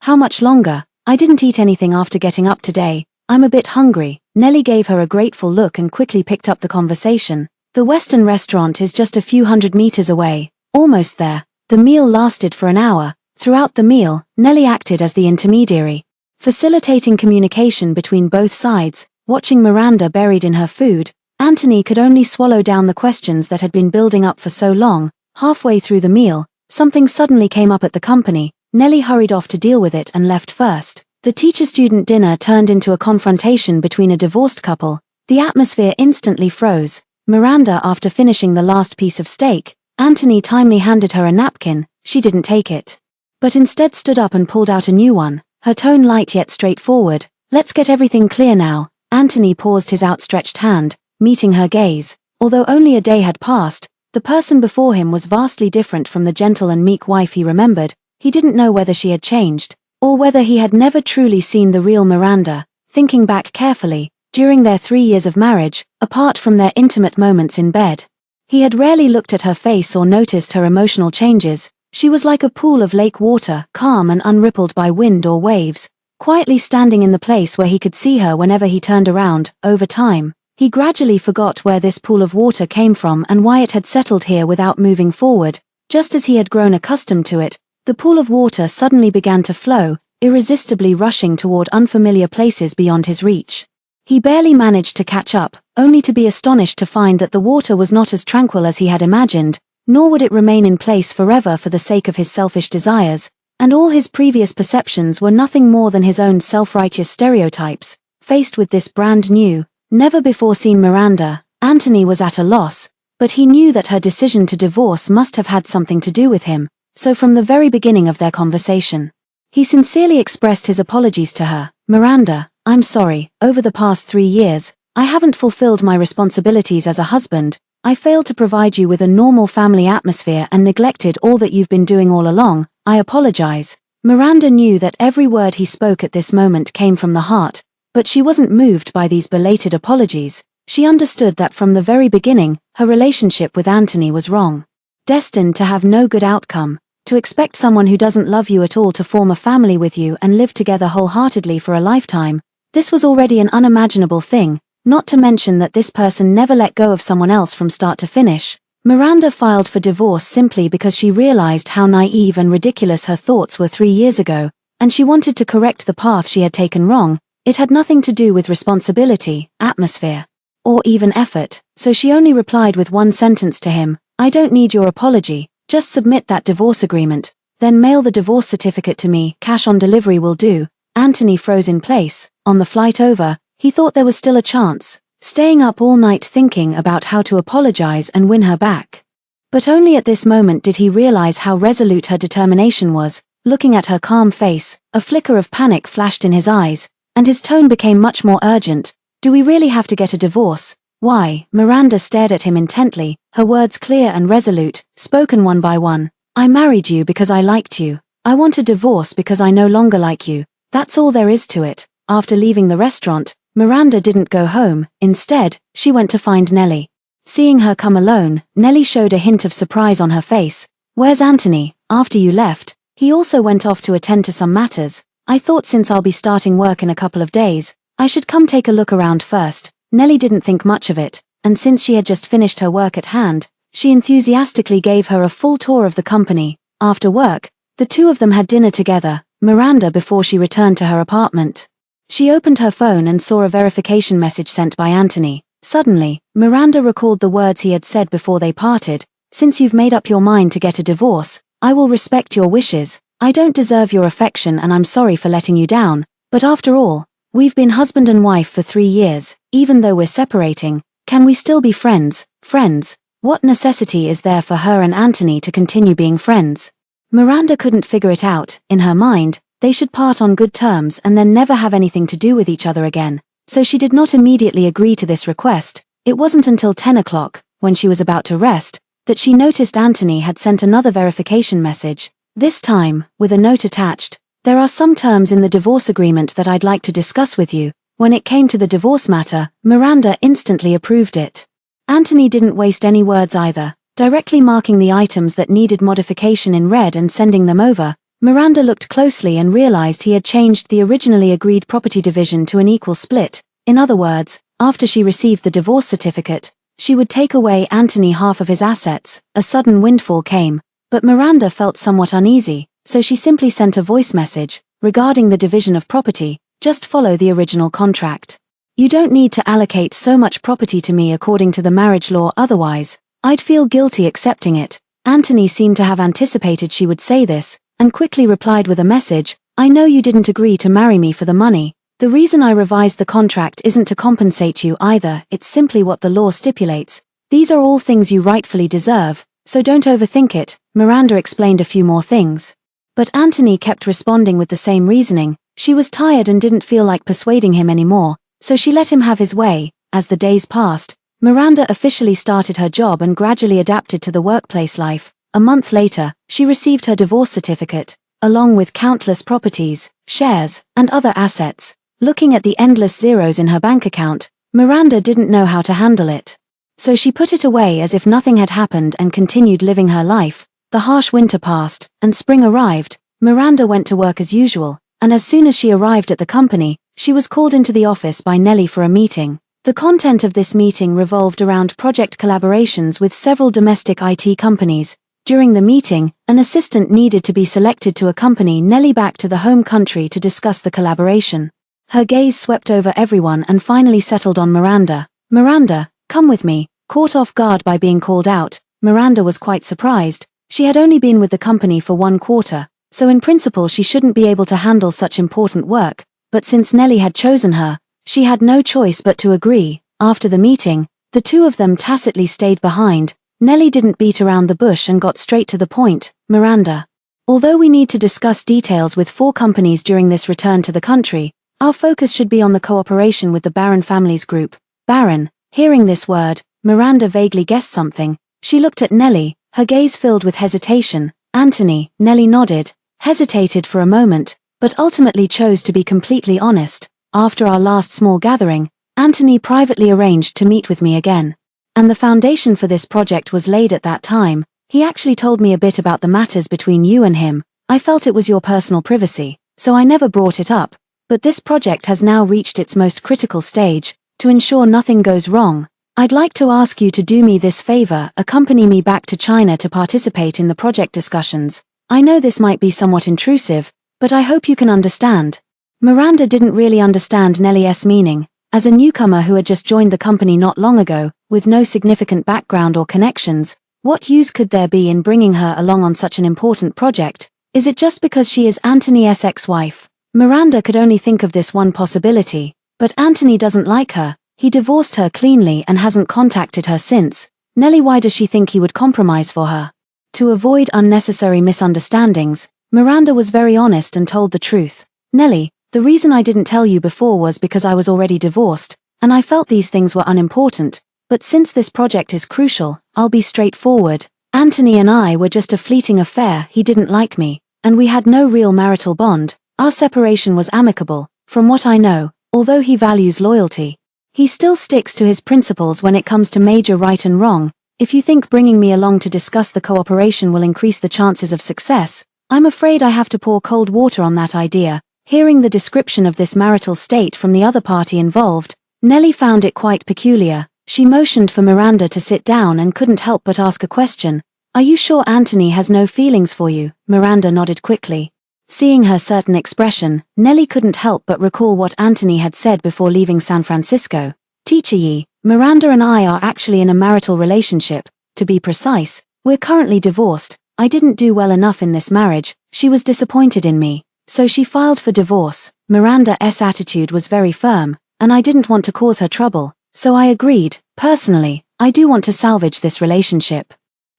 How much longer? I didn't eat anything after getting up today. I'm a bit hungry. Nellie gave her a grateful look and quickly picked up the conversation. The Western restaurant is just a few hundred meters away. Almost there. The meal lasted for an hour. Throughout the meal, Nellie acted as the intermediary, facilitating communication between both sides. Watching Miranda buried in her food, Anthony could only swallow down the questions that had been building up for so long. Halfway through the meal, something suddenly came up at the company. Nellie hurried off to deal with it and left first. The teacher-student dinner turned into a confrontation between a divorced couple. The atmosphere instantly froze. Miranda, after finishing the last piece of steak, Anthony timely handed her a napkin. She didn't take it, but instead stood up and pulled out a new one, her tone light yet straightforward. Let's get everything clear now. Anthony paused, his outstretched hand, meeting her gaze. Although only a day had passed, the person before him was vastly different from the gentle and meek wife he remembered. He didn't know whether she had changed, or whether he had never truly seen the real Miranda. Thinking back carefully, during their 3 years of marriage, apart from their intimate moments in bed, he had rarely looked at her face or noticed her emotional changes. She was like a pool of lake water, calm and unrippled by wind or waves, quietly standing in the place where he could see her whenever he turned around. Over time, he gradually forgot where this pool of water came from and why it had settled here without moving forward. Just as he had grown accustomed to it, the pool of water suddenly began to flow, irresistibly rushing toward unfamiliar places beyond his reach. He barely managed to catch up, only to be astonished to find that the water was not as tranquil as he had imagined, nor would it remain in place forever for the sake of his selfish desires, and all his previous perceptions were nothing more than his own self-righteous stereotypes. Faced with this brand new, never-before-seen Miranda, Anthony was at a loss, but he knew that her decision to divorce must have had something to do with him, so from the very beginning of their conversation, he sincerely expressed his apologies to her. Miranda, I'm sorry, over the past 3 years, I haven't fulfilled my responsibilities as a husband. I failed to provide you with a normal family atmosphere and neglected all that you've been doing all along. I apologize. Miranda knew that every word he spoke at this moment came from the heart, but she wasn't moved by these belated apologies. She understood that from the very beginning, her relationship with Anthony was wrong, destined to have no good outcome. To expect someone who doesn't love you at all to form a family with you and live together wholeheartedly for a lifetime, this was already an unimaginable thing, not to mention that this person never let go of someone else from start to finish. Miranda filed for divorce simply because she realized how naive and ridiculous her thoughts were 3 years ago, and she wanted to correct the path she had taken wrong. It had nothing to do with responsibility, atmosphere, or even effort, so she only replied with one sentence to him: I don't need your apology. Just submit that divorce agreement, then mail the divorce certificate to me. Cash on delivery will do. Anthony froze in place. On the flight over, he thought there was still a chance, staying up all night thinking about how to apologize and win her back. But only at this moment did he realize how resolute her determination was. Looking at her calm face, a flicker of panic flashed in his eyes, and his tone became much more urgent. Do we really have to get a divorce? Why? Miranda stared at him intently, her words clear and resolute, spoken one by one. I married you because I liked you. I want a divorce because I no longer like you. That's all there is to it. After leaving the restaurant, Miranda didn't go home. Instead, she went to find Nellie. Seeing her come alone, Nellie showed a hint of surprise on her face. Where's Anthony? After you left, he also went off to attend to some matters. I thought since I'll be starting work in a couple of days, I should come take a look around first. Nellie didn't think much of it, and since she had just finished her work at hand, She enthusiastically gave her a full tour of the company. After work, the two of them had dinner together, Miranda before she returned to her apartment. She opened her phone and saw a verification message sent by Anthony. Suddenly, Miranda recalled the words he had said before they parted. "Since you've made up your mind to get a divorce, I will respect your wishes. I don't deserve your affection and I'm sorry for letting you down, but after all, we've been husband and wife for 3 years, even though we're separating. Can we still be friends? Friends? What necessity is there for her and Anthony to continue being friends?" Miranda couldn't figure it out. In her mind, they should part on good terms and then never have anything to do with each other again. So she did not immediately agree to this request. It wasn't until 10 o'clock, when she was about to rest, that she noticed Anthony had sent another verification message. This time, with a note attached, "There are some terms in the divorce agreement that I'd like to discuss with you." When it came to the divorce matter, Miranda instantly approved it. Anthony didn't waste any words either. Directly marking the items that needed modification in red and sending them over, Miranda looked closely and realized he had changed the originally agreed property division to an equal split. In other words, after she received the divorce certificate, she would take away Anthony half of his assets. A sudden windfall came, but Miranda felt somewhat uneasy, so she simply sent a voice message. "Regarding the division of property, just follow the original contract. You don't need to allocate so much property to me according to the marriage law, otherwise I'd feel guilty accepting it." Anthony seemed to have anticipated she would say this, and quickly replied with a message, "I know you didn't agree to marry me for the money. The reason I revised the contract isn't to compensate you either, it's simply what the law stipulates. These are all things you rightfully deserve, so don't overthink it." Miranda explained a few more things. But Anthony kept responding with the same reasoning. She was tired and didn't feel like persuading him anymore, so she let him have his way. As the days passed, Miranda officially started her job and gradually adapted to the workplace life. A month later, she received her divorce certificate, along with countless properties, shares, and other assets. Looking at the endless zeros in her bank account, Miranda didn't know how to handle it. So she put it away as if nothing had happened and continued living her life. The harsh winter passed, and spring arrived. Miranda went to work as usual, and as soon as she arrived at the company, she was called into the office by Nellie for a meeting. The content of this meeting revolved around project collaborations with several domestic IT companies. During the meeting, an assistant needed to be selected to accompany Nellie back to the home country to discuss the collaboration. Her gaze swept over everyone and finally settled on Miranda. "Miranda, come with me." Caught off guard by being called out, Miranda was quite surprised. She had only been with the company for 1 quarter, so in principle she shouldn't be able to handle such important work, but since Nellie had chosen her, she had no choice but to agree. After the meeting, the two of them tacitly stayed behind. Nellie didn't beat around the bush and got straight to the point. "Miranda, although we need to discuss details with 4 companies during this return to the country, our focus should be on the cooperation with the Barron Families Group." Barron. Hearing this word, Miranda vaguely guessed something. She looked at Nellie, her gaze filled with hesitation. "Anthony." Nellie nodded, hesitated for a moment, but ultimately chose to be completely honest. "After our last small gathering, Anthony privately arranged to meet with me again. And the foundation for this project was laid at that time. He actually told me a bit about the matters between you and him. I felt it was your personal privacy, so I never brought it up. But this project has now reached its most critical stage. To ensure nothing goes wrong, I'd like to ask you to do me this favor, accompany me back to China to participate in the project discussions. I know this might be somewhat intrusive, but I hope you can understand." Miranda didn't really understand Nellie's meaning. As a newcomer who had just joined the company not long ago, with no significant background or connections, what use could there be in bringing her along on such an important project? Is it just because she is Anthony's ex-wife? Miranda could only think of this one possibility. But Anthony doesn't like her. He divorced her cleanly and hasn't contacted her since. Nellie, why does she think he would compromise for her? To avoid unnecessary misunderstandings, Miranda was very honest and told the truth. "Nellie, the reason I didn't tell you before was because I was already divorced, and I felt these things were unimportant. But since this project is crucial, I'll be straightforward. Anthony and I were just a fleeting affair. He didn't like me, and we had no real marital bond. Our separation was amicable. From what I know, although he values loyalty, he still sticks to his principles when it comes to major right and wrong. If you think bringing me along to discuss the cooperation will increase the chances of success, I'm afraid I have to pour cold water on that idea." Hearing the description of this marital state from the other party involved, Nellie found it quite peculiar. She motioned for Miranda to sit down and couldn't help but ask a question. Are you sure Anthony has no feelings for you? Miranda nodded quickly. Seeing her certain expression, Nellie couldn't help but recall what Anthony had said before leaving San Francisco. Teacher Yi, Miranda and I are actually in a marital relationship. To be precise, we're currently divorced. I didn't do well enough in this marriage. She was disappointed in me, so she filed for divorce. Miranda's attitude was very firm, and I didn't want to cause her trouble, so I agreed. Personally, I do want to salvage this relationship.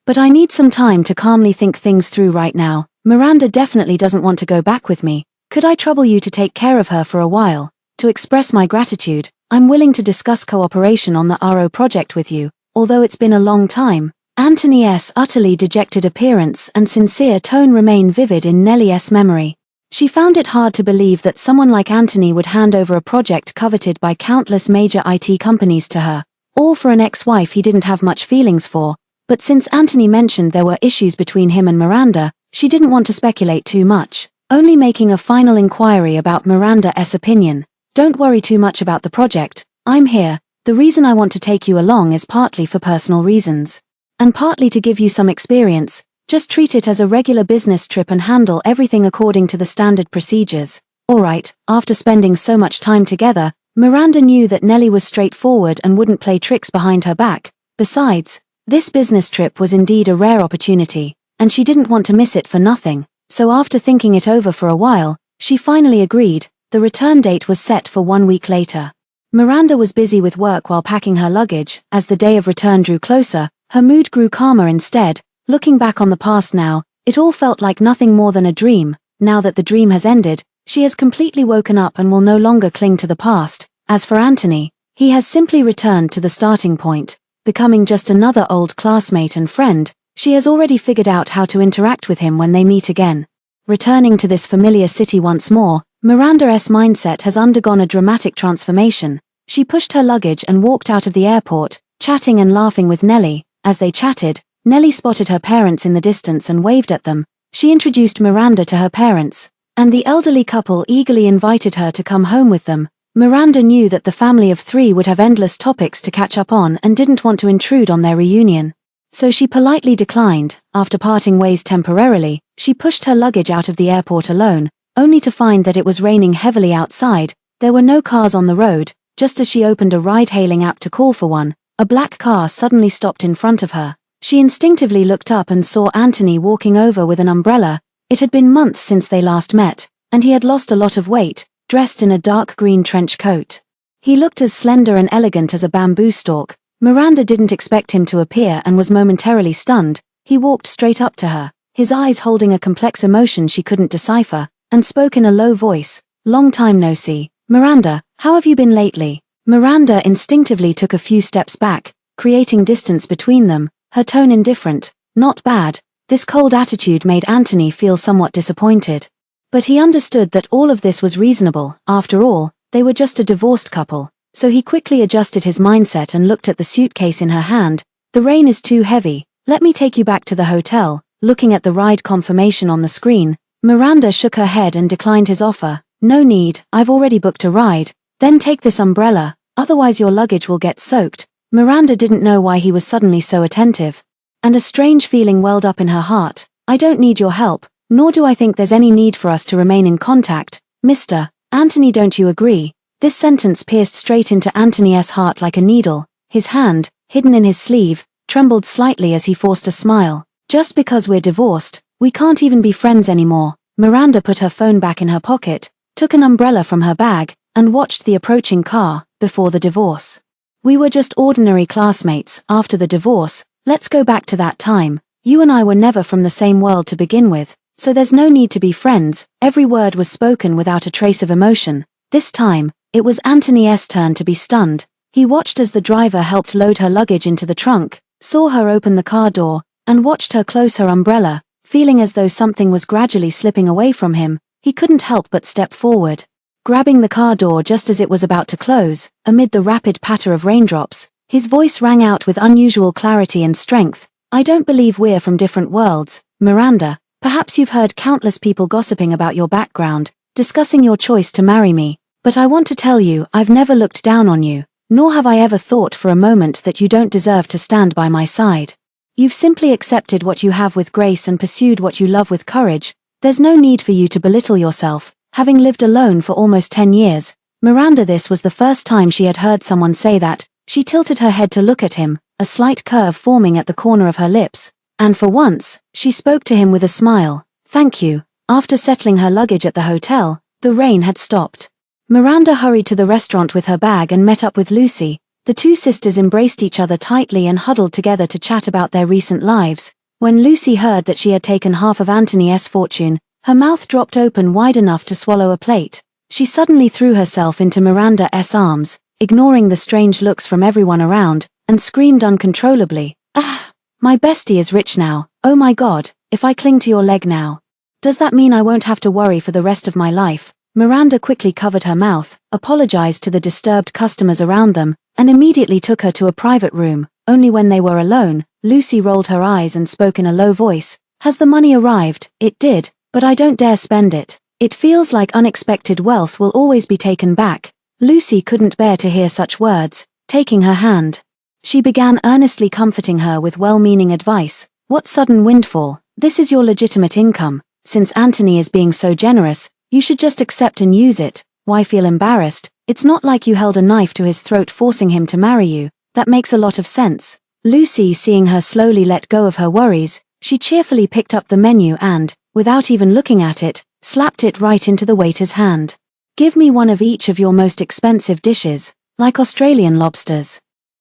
But I need some time to calmly think things through right now. Miranda definitely doesn't want to go back with me. Could I trouble you to take care of her for a while? To express my gratitude, I'm willing to discuss cooperation on the RO project with you, although it's been a long time. Anthony's utterly dejected appearance and sincere tone remain vivid in Nellie's memory. She found it hard to believe that someone like Anthony would hand over a project coveted by countless major IT companies to her, all for an ex-wife he didn't have much feelings for. But since Anthony mentioned there were issues between him and Miranda, she didn't want to speculate too much, only making a final inquiry about Miranda's opinion. Don't worry too much about the project. I'm here. The reason I want to take you along is partly for personal reasons, and partly to give you some experience. Just treat it as a regular business trip and handle everything according to the standard procedures. Alright, after spending so much time together, Miranda knew that Nellie was straightforward and wouldn't play tricks behind her back. Besides, this business trip was indeed a rare opportunity, and she didn't want to miss it for nothing. So after thinking it over for a while, she finally agreed. The return date was set for 1 week later. Miranda was busy with work while packing her luggage. As the day of return drew closer, her mood grew calmer instead. Looking back on the past now, it all felt like nothing more than a dream. Now that the dream has ended, she has completely woken up and will no longer cling to the past. As for Anthony, he has simply returned to the starting point, becoming just another old classmate and friend. She has already figured out how to interact with him when they meet again. Returning to this familiar city once more, Miranda's mindset has undergone a dramatic transformation. She pushed her luggage and walked out of the airport, chatting and laughing with Nellie. As they chatted, Nellie spotted her parents in the distance and waved at them. She introduced Miranda to her parents, and the elderly couple eagerly invited her to come home with them. Miranda knew that the family of three would have endless topics to catch up on and didn't want to intrude on their reunion. So she politely declined. After parting ways temporarily, she pushed her luggage out of the airport alone, only to find that it was raining heavily outside. There were no cars on the road. Just as she opened a ride-hailing app to call for one, a black car suddenly stopped in front of her. She instinctively looked up and saw Anthony walking over with an umbrella. It had been months since they last met, and he had lost a lot of weight, dressed in a dark green trench coat. He looked as slender and elegant as a bamboo stalk. Miranda didn't expect him to appear and was momentarily stunned. He walked straight up to her, his eyes holding a complex emotion she couldn't decipher, and spoke in a low voice. Long time no see. Miranda, how have you been lately? Miranda instinctively took a few steps back, creating distance between them, her tone indifferent. Not bad. This cold attitude made Anthony feel somewhat disappointed. But he understood that all of this was reasonable. After all, they were just a divorced couple. So he quickly adjusted his mindset and looked at the suitcase in her hand. The rain is too heavy. Let me take you back to the hotel. Looking at the ride confirmation on the screen, Miranda shook her head and declined his offer. No need, I've already booked a ride. Then take this umbrella, otherwise your luggage will get soaked. Miranda didn't know why he was suddenly so attentive, and a strange feeling welled up in her heart. I don't need your help, nor do I think there's any need for us to remain in contact. Mr. Anthony, don't you agree? This sentence pierced straight into Anthony's heart like a needle. His hand, hidden in his sleeve, trembled slightly as he forced a smile. Just because we're divorced, we can't even be friends anymore. Miranda put her phone back in her pocket, took an umbrella from her bag, and watched the approaching car. Before the divorce, we were just ordinary classmates. After the divorce, let's go back to that time. You and I were never from the same world to begin with, so there's no need to be friends. Every word was spoken without a trace of emotion. This time, it was Anthony's turn to be stunned. He watched as the driver helped load her luggage into the trunk, saw her open the car door, and watched her close her umbrella. Feeling as though something was gradually slipping away from him, he couldn't help but step forward. Grabbing the car door just as it was about to close, amid the rapid patter of raindrops, his voice rang out with unusual clarity and strength. I don't believe we're from different worlds, Miranda. Perhaps you've heard countless people gossiping about your background, discussing your choice to marry me, but I want to tell you, I've never looked down on you. nor have I ever thought for a moment that you don't deserve to stand by my side. You've simply accepted what you have with grace and pursued what you love with courage. There's no need for you to belittle yourself, having lived alone for almost 10 years. Miranda, this was the first time she had heard someone say that. She tilted her head to look at him, a slight curve forming at the corner of her lips, and for once, she spoke to him with a smile. Thank you. After settling her luggage at the hotel, the rain had stopped. Miranda hurried to the restaurant with her bag and met up with Lucy. The two sisters embraced each other tightly and huddled together to chat about their recent lives. When Lucy heard that she had taken half of Anthony's fortune, her mouth dropped open wide enough to swallow a plate. She suddenly threw herself into Miranda's arms, ignoring the strange looks from everyone around, and screamed uncontrollably, "Ah! My bestie is rich now. Oh my God, if I cling to your leg now. Does that mean I won't have to worry for the rest of my life?" Miranda quickly covered her mouth, apologized to the disturbed customers around them, and immediately took her to a private room. Only when they were alone, Lucy rolled her eyes and spoke in a low voice. "Has the money arrived?" "It did, but I don't dare spend it. It feels like unexpected wealth will always be taken back." Lucy couldn't bear to hear such words. Taking her hand, she began earnestly comforting her with well-meaning advice. "What sudden windfall? This is your legitimate income. Since Anthony is being so generous, you should just accept and use it. Why feel embarrassed? It's not like you held a knife to his throat forcing him to marry you. That makes a lot of sense." Lucy, seeing her slowly let go of her worries, she cheerfully picked up the menu and, without even looking at it, slapped it right into the waiter's hand. "Give me one of each of your most expensive dishes, like Australian lobsters."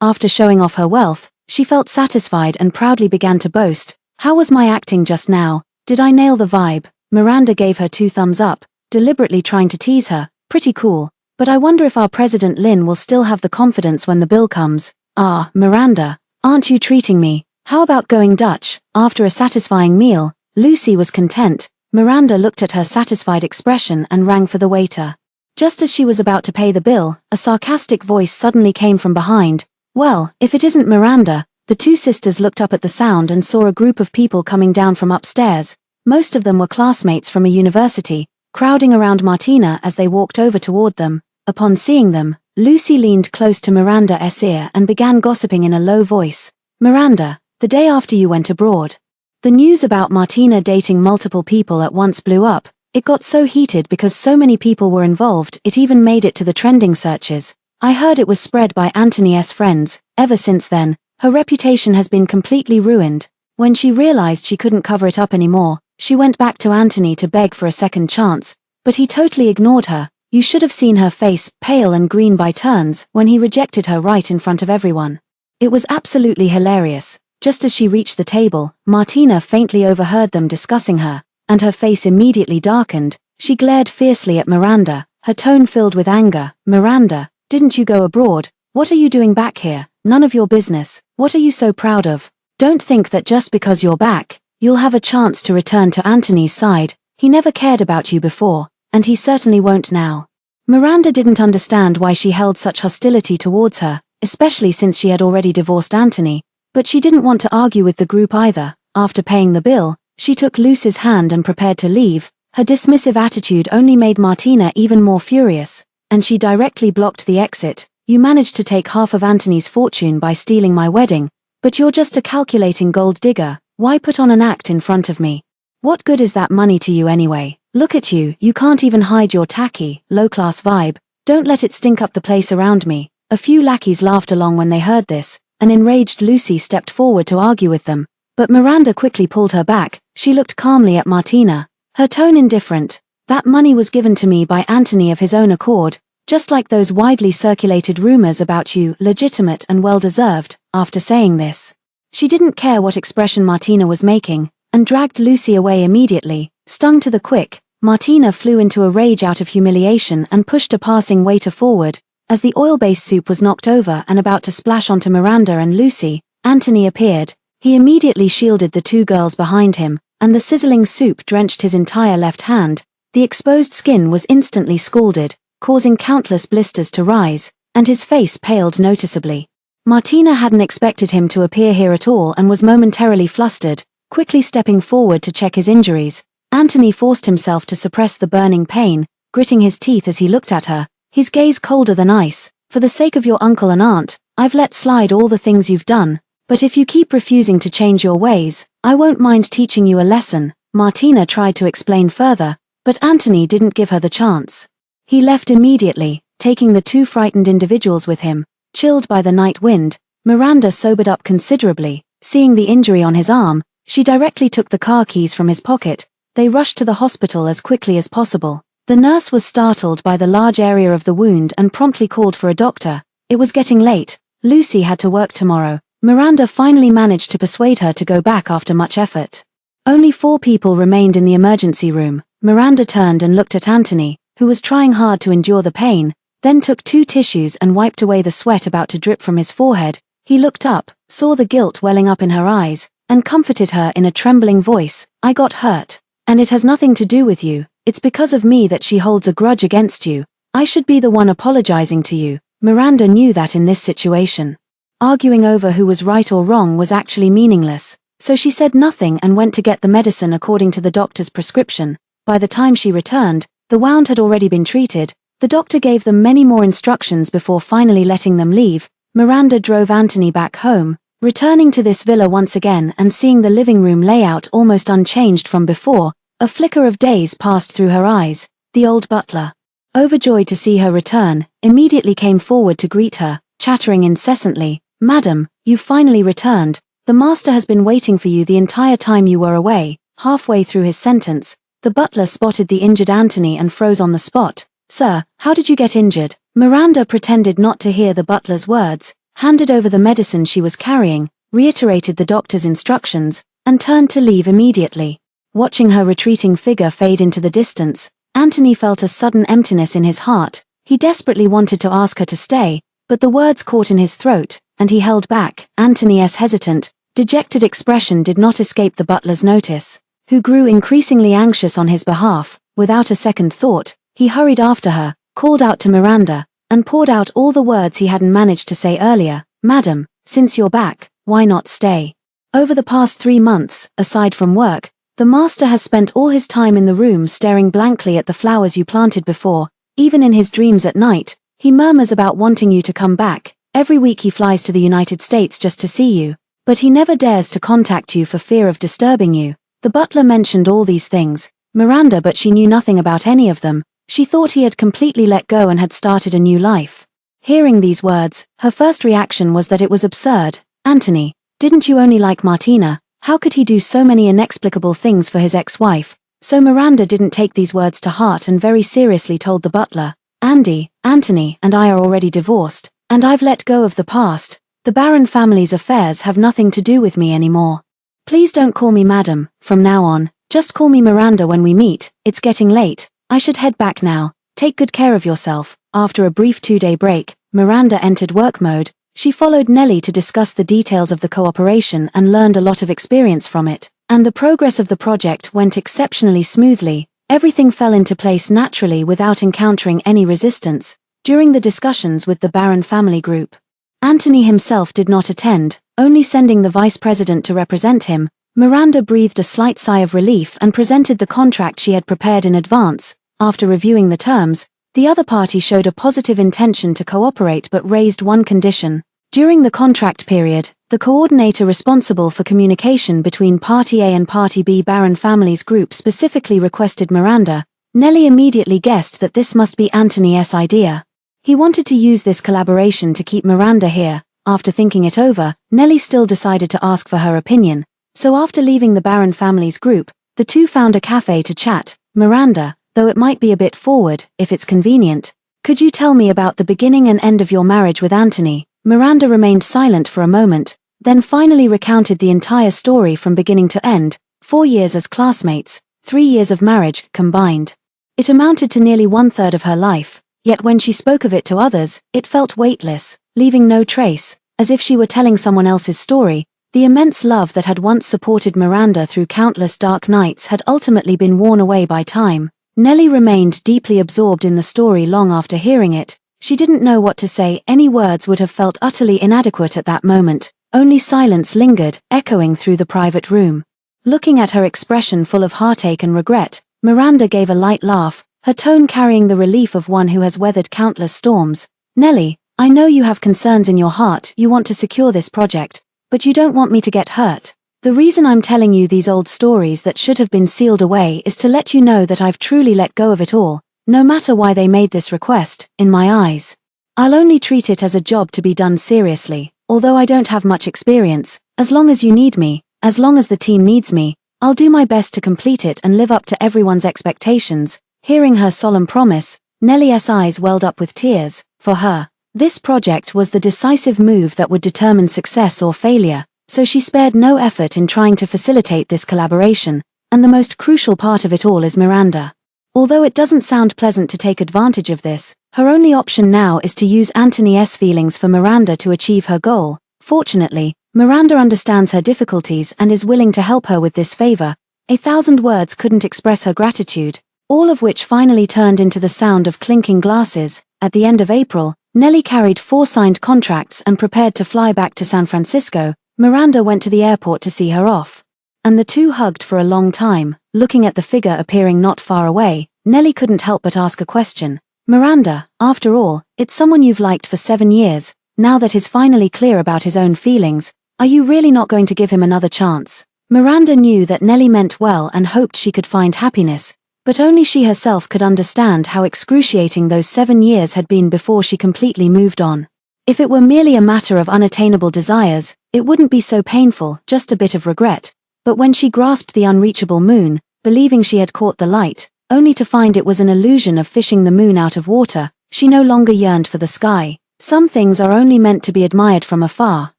After showing off her wealth, she felt satisfied and proudly began to boast. "How was my acting just now? Did I nail the vibe?" Miranda gave her 2 thumbs up, deliberately trying to tease her. "Pretty cool, but I wonder if our President Lin will still have the confidence when the bill comes." "Ah, Miranda, aren't you treating me? How about going Dutch?" After a satisfying meal, Lucy was content. Miranda looked at her satisfied expression and rang for the waiter. Just as she was about to pay the bill, a sarcastic voice suddenly came from behind. Well, if it isn't Miranda. The two sisters looked up at the sound and saw a group of people coming down from upstairs. Most of them were classmates from a university, crowding around Martina as they walked over toward them. Upon seeing them, Lucy leaned close to Miranda's ear and began gossiping in a low voice. "Miranda, the day after you went abroad, the news about Martina dating multiple people at once blew up. It got so heated because so many people were involved, it even made it to the trending searches. I heard it was spread by Anthony's friends. Ever since then, her reputation has been completely ruined. When she realized she couldn't cover it up anymore, she went back to Anthony to beg for a second chance, but he totally ignored her. You should have seen her face, pale and green by turns, when he rejected her right in front of everyone. It was absolutely hilarious. Just as she reached the table, Martina faintly overheard them discussing her, and her face immediately darkened. She glared fiercely at Miranda, her tone filled with anger. "Miranda, didn't you go abroad? What are you doing back here? None of your business. What are you so proud of? Don't think that just because you're back, you'll have a chance to return to Anthony's side. He never cared about you before, and he certainly won't now." Miranda didn't understand why she held such hostility towards her, especially since she had already divorced Anthony, but she didn't want to argue with the group either. After paying the bill, she took Lucy's hand and prepared to leave. Her dismissive attitude only made Martina even more furious, and she directly blocked the exit. "You managed to take half of Anthony's fortune by stealing my wedding, but you're just a calculating gold digger. Why put on an act in front of me? What good is that money to you anyway? Look at you, you can't even hide your tacky, low-class vibe. Don't let it stink up the place around me." A few lackeys laughed along when they heard this. An enraged Lucy stepped forward to argue with them, but Miranda quickly pulled her back. She looked calmly at Martina, her tone indifferent. "That money was given to me by Anthony of his own accord, just like those widely circulated rumors about you, legitimate and well-deserved." After saying this, she didn't care what expression Martina was making, and dragged Lucy away immediately. Stung to the quick, Martina flew into a rage out of humiliation and pushed a passing waiter forward. As the oil-based soup was knocked over and about to splash onto Miranda and Lucy, Anthony appeared. He immediately shielded the two girls behind him, and the sizzling soup drenched his entire left hand. The exposed skin was instantly scalded, causing countless blisters to rise, and his face paled noticeably. Martina hadn't expected him to appear here at all and was momentarily flustered. Quickly stepping forward to check his injuries, Anthony forced himself to suppress the burning pain, gritting his teeth as he looked at her, his gaze colder than ice. For the sake of your uncle and aunt, I've let slide all the things you've done, but if you keep refusing to change your ways, I won't mind teaching you a lesson," Martina tried to explain further, but Anthony didn't give her the chance. He left immediately, taking the two frightened individuals with him. Chilled by the night wind, Miranda sobered up considerably. Seeing the injury on his arm, she directly took the car keys from his pocket. They rushed to the hospital as quickly as possible. The nurse was startled by the large area of the wound and promptly called for a doctor. It was getting late. Lucy had to work tomorrow. Miranda finally managed to persuade her to go back after much effort. Only 4 people remained in the emergency room. Miranda turned and looked at Anthony, who was trying hard to endure the pain, then took 2 tissues and wiped away the sweat about to drip from his forehead. He looked up, saw the guilt welling up in her eyes, and comforted her in a trembling voice. "I got hurt. And it has nothing to do with you. It's because of me that she holds a grudge against you. I should be the one apologizing to you." Miranda knew that in this situation, arguing over who was right or wrong was actually meaningless, so she said nothing and went to get the medicine according to the doctor's prescription. By the time she returned, the wound had already been treated. The doctor gave them many more instructions before finally letting them leave. Miranda drove Anthony back home, returning to this villa once again and seeing the living room layout almost unchanged from before. A flicker of daze passed through her eyes. The old butler, overjoyed to see her return, immediately came forward to greet her, chattering incessantly. "Madam, you've finally returned. The master has been waiting for you the entire time you were away." Halfway through his sentence, the butler spotted the injured Anthony and froze on the spot. "Sir, how did you get injured?" Miranda pretended not to hear the butler's words, handed over the medicine she was carrying, reiterated the doctor's instructions, and turned to leave immediately. Watching her retreating figure fade into the distance, Anthony felt a sudden emptiness in his heart. He desperately wanted to ask her to stay, but the words caught in his throat, and he held back. Anthony's hesitant, dejected expression did not escape the butler's notice, who grew increasingly anxious on his behalf. Without a second thought, he hurried after her, called out to Miranda, and poured out all the words he hadn't managed to say earlier. "Madam, since you're back, why not stay? Over the past 3 months, aside from work, the master has spent all his time in the room staring blankly at the flowers you planted before. Even in his dreams at night, he murmurs about wanting you to come back. Every week he flies to the United States just to see you, but he never dares to contact you for fear of disturbing you." The butler mentioned all these things, Miranda, but she knew nothing about any of them. She thought he had completely let go and had started a new life. Hearing these words, her first reaction was that it was absurd. "Anthony, didn't you only like Martina? How could he do so many inexplicable things for his ex-wife?" So Miranda didn't take these words to heart and very seriously told the butler, Anthony and I are already divorced, and I've let go of the past. The Barron family's affairs have nothing to do with me anymore. Please don't call me madam, from now on, just call me Miranda when we meet. It's getting late, I should head back now. Take good care of yourself." After a brief 2-day break, Miranda entered work mode. She followed Nellie to discuss the details of the cooperation and learned a lot of experience from it, and the progress of the project went exceptionally smoothly. Everything fell into place naturally without encountering any resistance. During the discussions with the Barron family group, Anthony himself did not attend, only sending the vice president to represent him. Miranda breathed a slight sigh of relief and presented the contract she had prepared in advance. After reviewing the terms, the other party showed a positive intention to cooperate but raised one condition. During the contract period, the coordinator responsible for communication between Party A and Party B Barron families group specifically requested Miranda. Nellie immediately guessed that this must be Anthony's idea. He wanted to use this collaboration to keep Miranda here. After thinking it over, Nellie still decided to ask for her opinion. So after leaving the Barron families group, the two found a cafe to chat. "Miranda, though it might be a bit forward, if it's convenient, could you tell me about the beginning and end of your marriage with Anthony?" Miranda remained silent for a moment, then finally recounted the entire story from beginning to end. 4 years as classmates, 3 years of marriage, combined. It amounted to nearly 1/3 of her life, yet when she spoke of it to others, it felt weightless, leaving no trace, as if she were telling someone else's story. The immense love that had once supported Miranda through countless dark nights had ultimately been worn away by time. Nellie remained deeply absorbed in the story long after hearing it. She didn't know what to say. Any words would have felt utterly inadequate at that moment. Only silence lingered, echoing through the private room. Looking at her expression full of heartache and regret, Miranda gave a light laugh, her tone carrying the relief of one who has weathered countless storms. "Nellie, I know you have concerns in your heart, you want to secure this project, but you don't want me to get hurt. The reason I'm telling you these old stories that should have been sealed away is to let you know that I've truly let go of it all, no matter why they made this request, in my eyes. I'll only treat it as a job to be done seriously, although I don't have much experience. As long as you need me, as long as the team needs me, I'll do my best to complete it and live up to everyone's expectations. Hearing her solemn promise, Nellie's eyes welled up with tears. For her, this project was the decisive move that would determine success or failure, so she spared no effort in trying to facilitate this collaboration, and the most crucial part of it all is Miranda. Although it doesn't sound pleasant to take advantage of this, her only option now is to use Antony's feelings for Miranda to achieve her goal. Fortunately, Miranda understands her difficulties and is willing to help her with this favor. 1,000 words couldn't express her gratitude, all of which finally turned into the sound of clinking glasses. At the end of April, Nellie carried 4 signed contracts and prepared to fly back to San Francisco. Miranda went to the airport to see her off, and the two hugged for a long time. Looking at the figure appearing not far away, Nellie couldn't help but ask a question. Miranda, after all, it's someone you've liked for 7 years. Now that he's finally clear about his own feelings, are you really not going to give him another chance? Miranda knew that Nellie meant well and hoped she could find happiness, but only she herself could understand how excruciating those 7 years had been before she completely moved on. If it were merely a matter of unattainable desires, it wouldn't be so painful, just a bit of regret. But when she grasped the unreachable moon, believing she had caught the light, only to find it was an illusion of fishing the moon out of water, she no longer yearned for the sky. Some things are only meant to be admired from afar,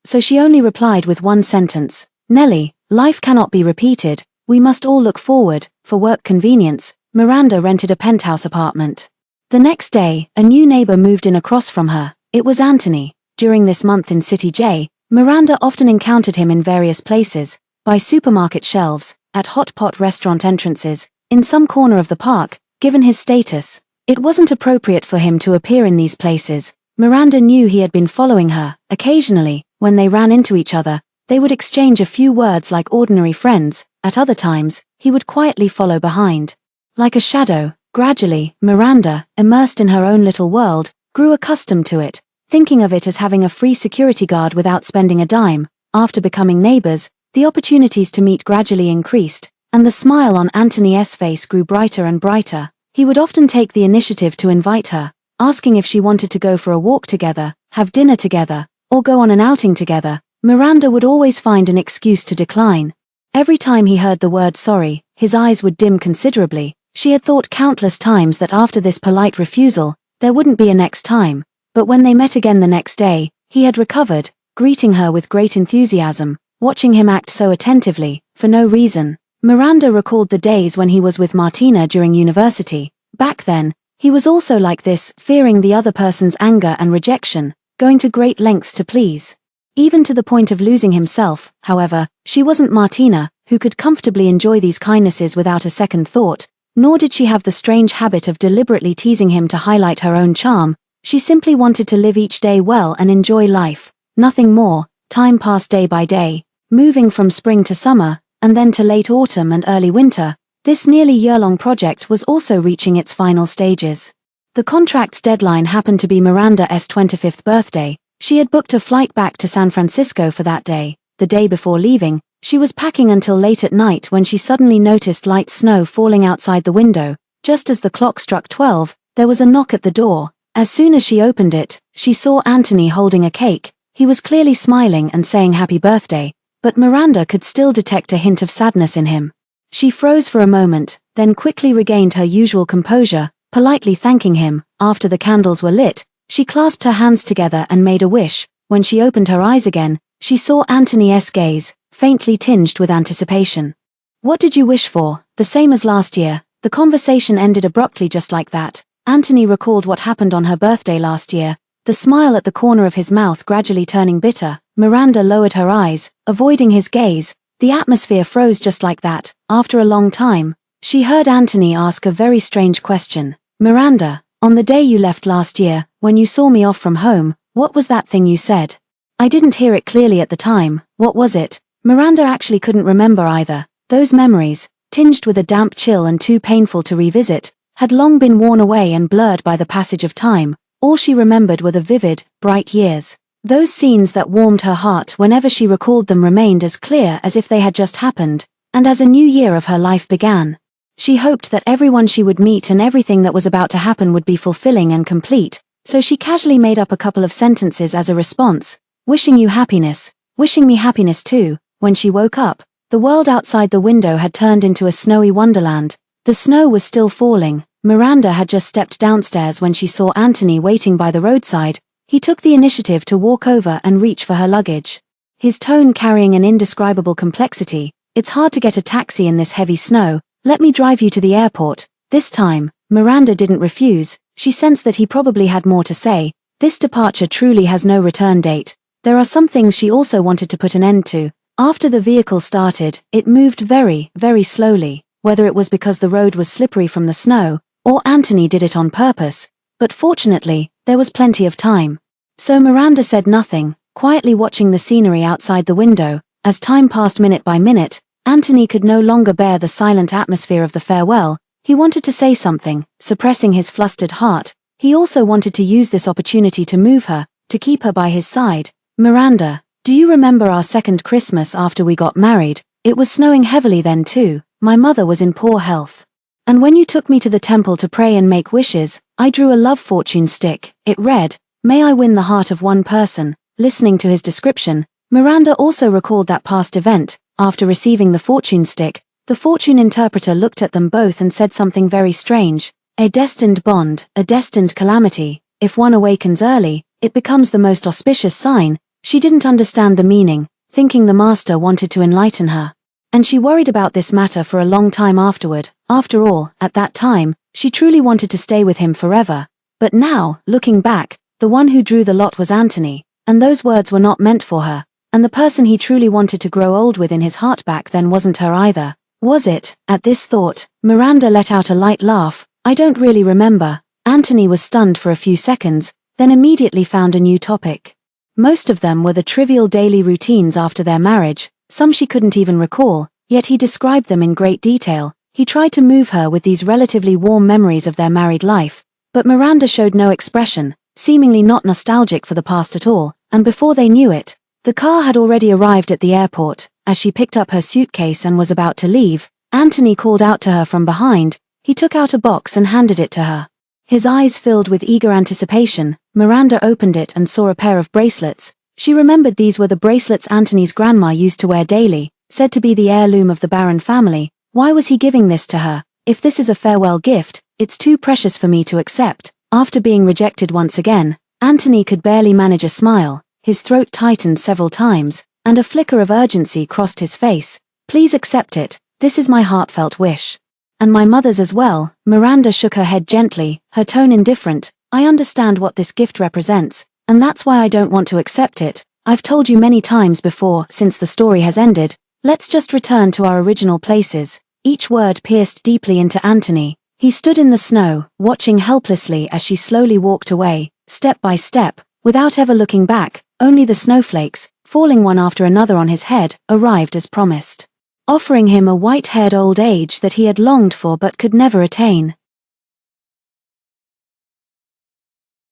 so she only replied with one sentence. Nellie, life cannot be repeated, we must all look forward. For work convenience, Miranda rented a penthouse apartment. The next day, a new neighbor moved in across from her. It was Anthony. During this month in City J, Miranda often encountered him in various places, by supermarket shelves, at hot pot restaurant entrances, in some corner of the park. Given his status, it wasn't appropriate for him to appear in these places. Miranda knew he had been following her. Occasionally, when they ran into each other, they would exchange a few words like ordinary friends. At other times, he would quietly follow behind. Like a shadow. Gradually, Miranda, immersed in her own little world, grew accustomed to it, thinking of it as having a free security guard without spending a dime. After becoming neighbors, the opportunities to meet gradually increased, and the smile on Anthony's face grew brighter and brighter. He would often take the initiative to invite her, asking if she wanted to go for a walk together, have dinner together, or go on an outing together. Miranda would always find an excuse to decline. Every time he heard the word sorry, his eyes would dim considerably. She had thought countless times that after this polite refusal, there wouldn't be a next time. But when they met again the next day, he had recovered, greeting her with great enthusiasm, watching him act so attentively, for no reason. Miranda recalled the days when he was with Martina during university. Back then, he was also like this, fearing the other person's anger and rejection, going to great lengths to please. Even to the point of losing himself. However, she wasn't Martina, who could comfortably enjoy these kindnesses without a second thought, nor did she have the strange habit of deliberately teasing him to highlight her own charm. She simply wanted to live each day well and enjoy life. Nothing more. Time passed day by day, moving from spring to summer, and then to late autumn and early winter. This nearly year-long project was also reaching its final stages. The contract's deadline happened to be Miranda's 25th birthday. She had booked a flight back to San Francisco for that day. The day before leaving, she was packing until late at night when she suddenly noticed light snow falling outside the window. Just as the clock struck 12, there was a knock at the door. As soon as she opened it, she saw Anthony holding a cake. He was clearly smiling and saying happy birthday, but Miranda could still detect a hint of sadness in him. She froze for a moment, then quickly regained her usual composure, politely thanking him. After the candles were lit, she clasped her hands together and made a wish. When she opened her eyes again, she saw Anthony's gaze, faintly tinged with anticipation. "What did you wish for?" "The same as last year." The conversation ended abruptly just like that. Anthony recalled what happened on her birthday last year, the smile at the corner of his mouth gradually turning bitter. Miranda lowered her eyes, avoiding his gaze. The atmosphere froze just like that. After a long time, she heard Anthony ask a very strange question. "Miranda, on the day you left last year, when you saw me off from home, what was that thing you said?" "I didn't hear it clearly at the time. What was it?" Miranda actually couldn't remember either. Those memories, tinged with a damp chill and too painful to revisit, had long been worn away and blurred by the passage of time. All she remembered were the vivid, bright years. Those scenes that warmed her heart whenever she recalled them remained as clear as if they had just happened, and as a new year of her life began, she hoped that everyone she would meet and everything that was about to happen would be fulfilling and complete, so she casually made up a couple of sentences as a response. Wishing you happiness, wishing me happiness too. When she woke up, the world outside the window had turned into a snowy wonderland. The snow was still falling. Miranda had just stepped downstairs when she saw Anthony waiting by the roadside. He took the initiative to walk over and reach for her luggage, his tone carrying an indescribable complexity. It's hard to get a taxi in this heavy snow. Let me drive you to the airport. This time, Miranda didn't refuse. She sensed that he probably had more to say. This departure truly has no return date. There are some things she also wanted to put an end to. After the vehicle started, it moved very, very slowly, whether it was because the road was slippery from the snow, or Anthony did it on purpose. But fortunately, there was plenty of time. So Miranda said nothing, quietly watching the scenery outside the window. As time passed minute by minute, Anthony could no longer bear the silent atmosphere of the farewell. He wanted to say something, suppressing his flustered heart. He also wanted to use this opportunity to move her, to keep her by his side. Miranda, do you remember our second Christmas after we got married? It was snowing heavily then too. My mother was in poor health. And when you took me to the temple to pray and make wishes, I drew a love fortune stick. It read, "May I win the heart of one person." Listening to his description, Miranda also recalled that past event. After receiving the fortune stick, the fortune interpreter looked at them both and said something very strange. A destined bond, a destined calamity. If one awakens early, it becomes the most auspicious sign. She didn't understand the meaning, thinking the master wanted to enlighten her. And she worried about this matter for a long time afterward. After all, at that time, she truly wanted to stay with him forever. But now, looking back, the one who drew the lot was Anthony, and those words were not meant for her. And the person he truly wanted to grow old with in his heart back then wasn't her either. Was it? At this thought, Miranda let out a light laugh. I don't really remember. Anthony was stunned for a few seconds, then immediately found a new topic. Most of them were the trivial daily routines after their marriage, some she couldn't even recall, yet he described them in great detail. He tried to move her with these relatively warm memories of their married life, but Miranda showed no expression, seemingly not nostalgic for the past at all, and before they knew it, the car had already arrived at the airport. As she picked up her suitcase and was about to leave, Anthony called out to her from behind. He took out a box and handed it to her. His eyes filled with eager anticipation. Miranda opened it and saw a pair of bracelets. She remembered these were the bracelets Anthony's grandma used to wear daily, said to be the heirloom of the Barron family. Why was he giving this to her? If this is a farewell gift, it's too precious for me to accept. After being rejected once again, Anthony could barely manage a smile. His throat tightened several times, and a flicker of urgency crossed his face. Please accept it. This is my heartfelt wish. And my mother's as well. Miranda shook her head gently, her tone indifferent. I understand what this gift represents, and that's why I don't want to accept it. I've told you many times before, since the story has ended. Let's just return to our original places. Each word pierced deeply into Anthony. He stood in the snow, watching helplessly as she slowly walked away, step by step, without ever looking back. Only the snowflakes, falling one after another on his head, arrived as promised, offering him a white-haired old age that he had longed for but could never attain.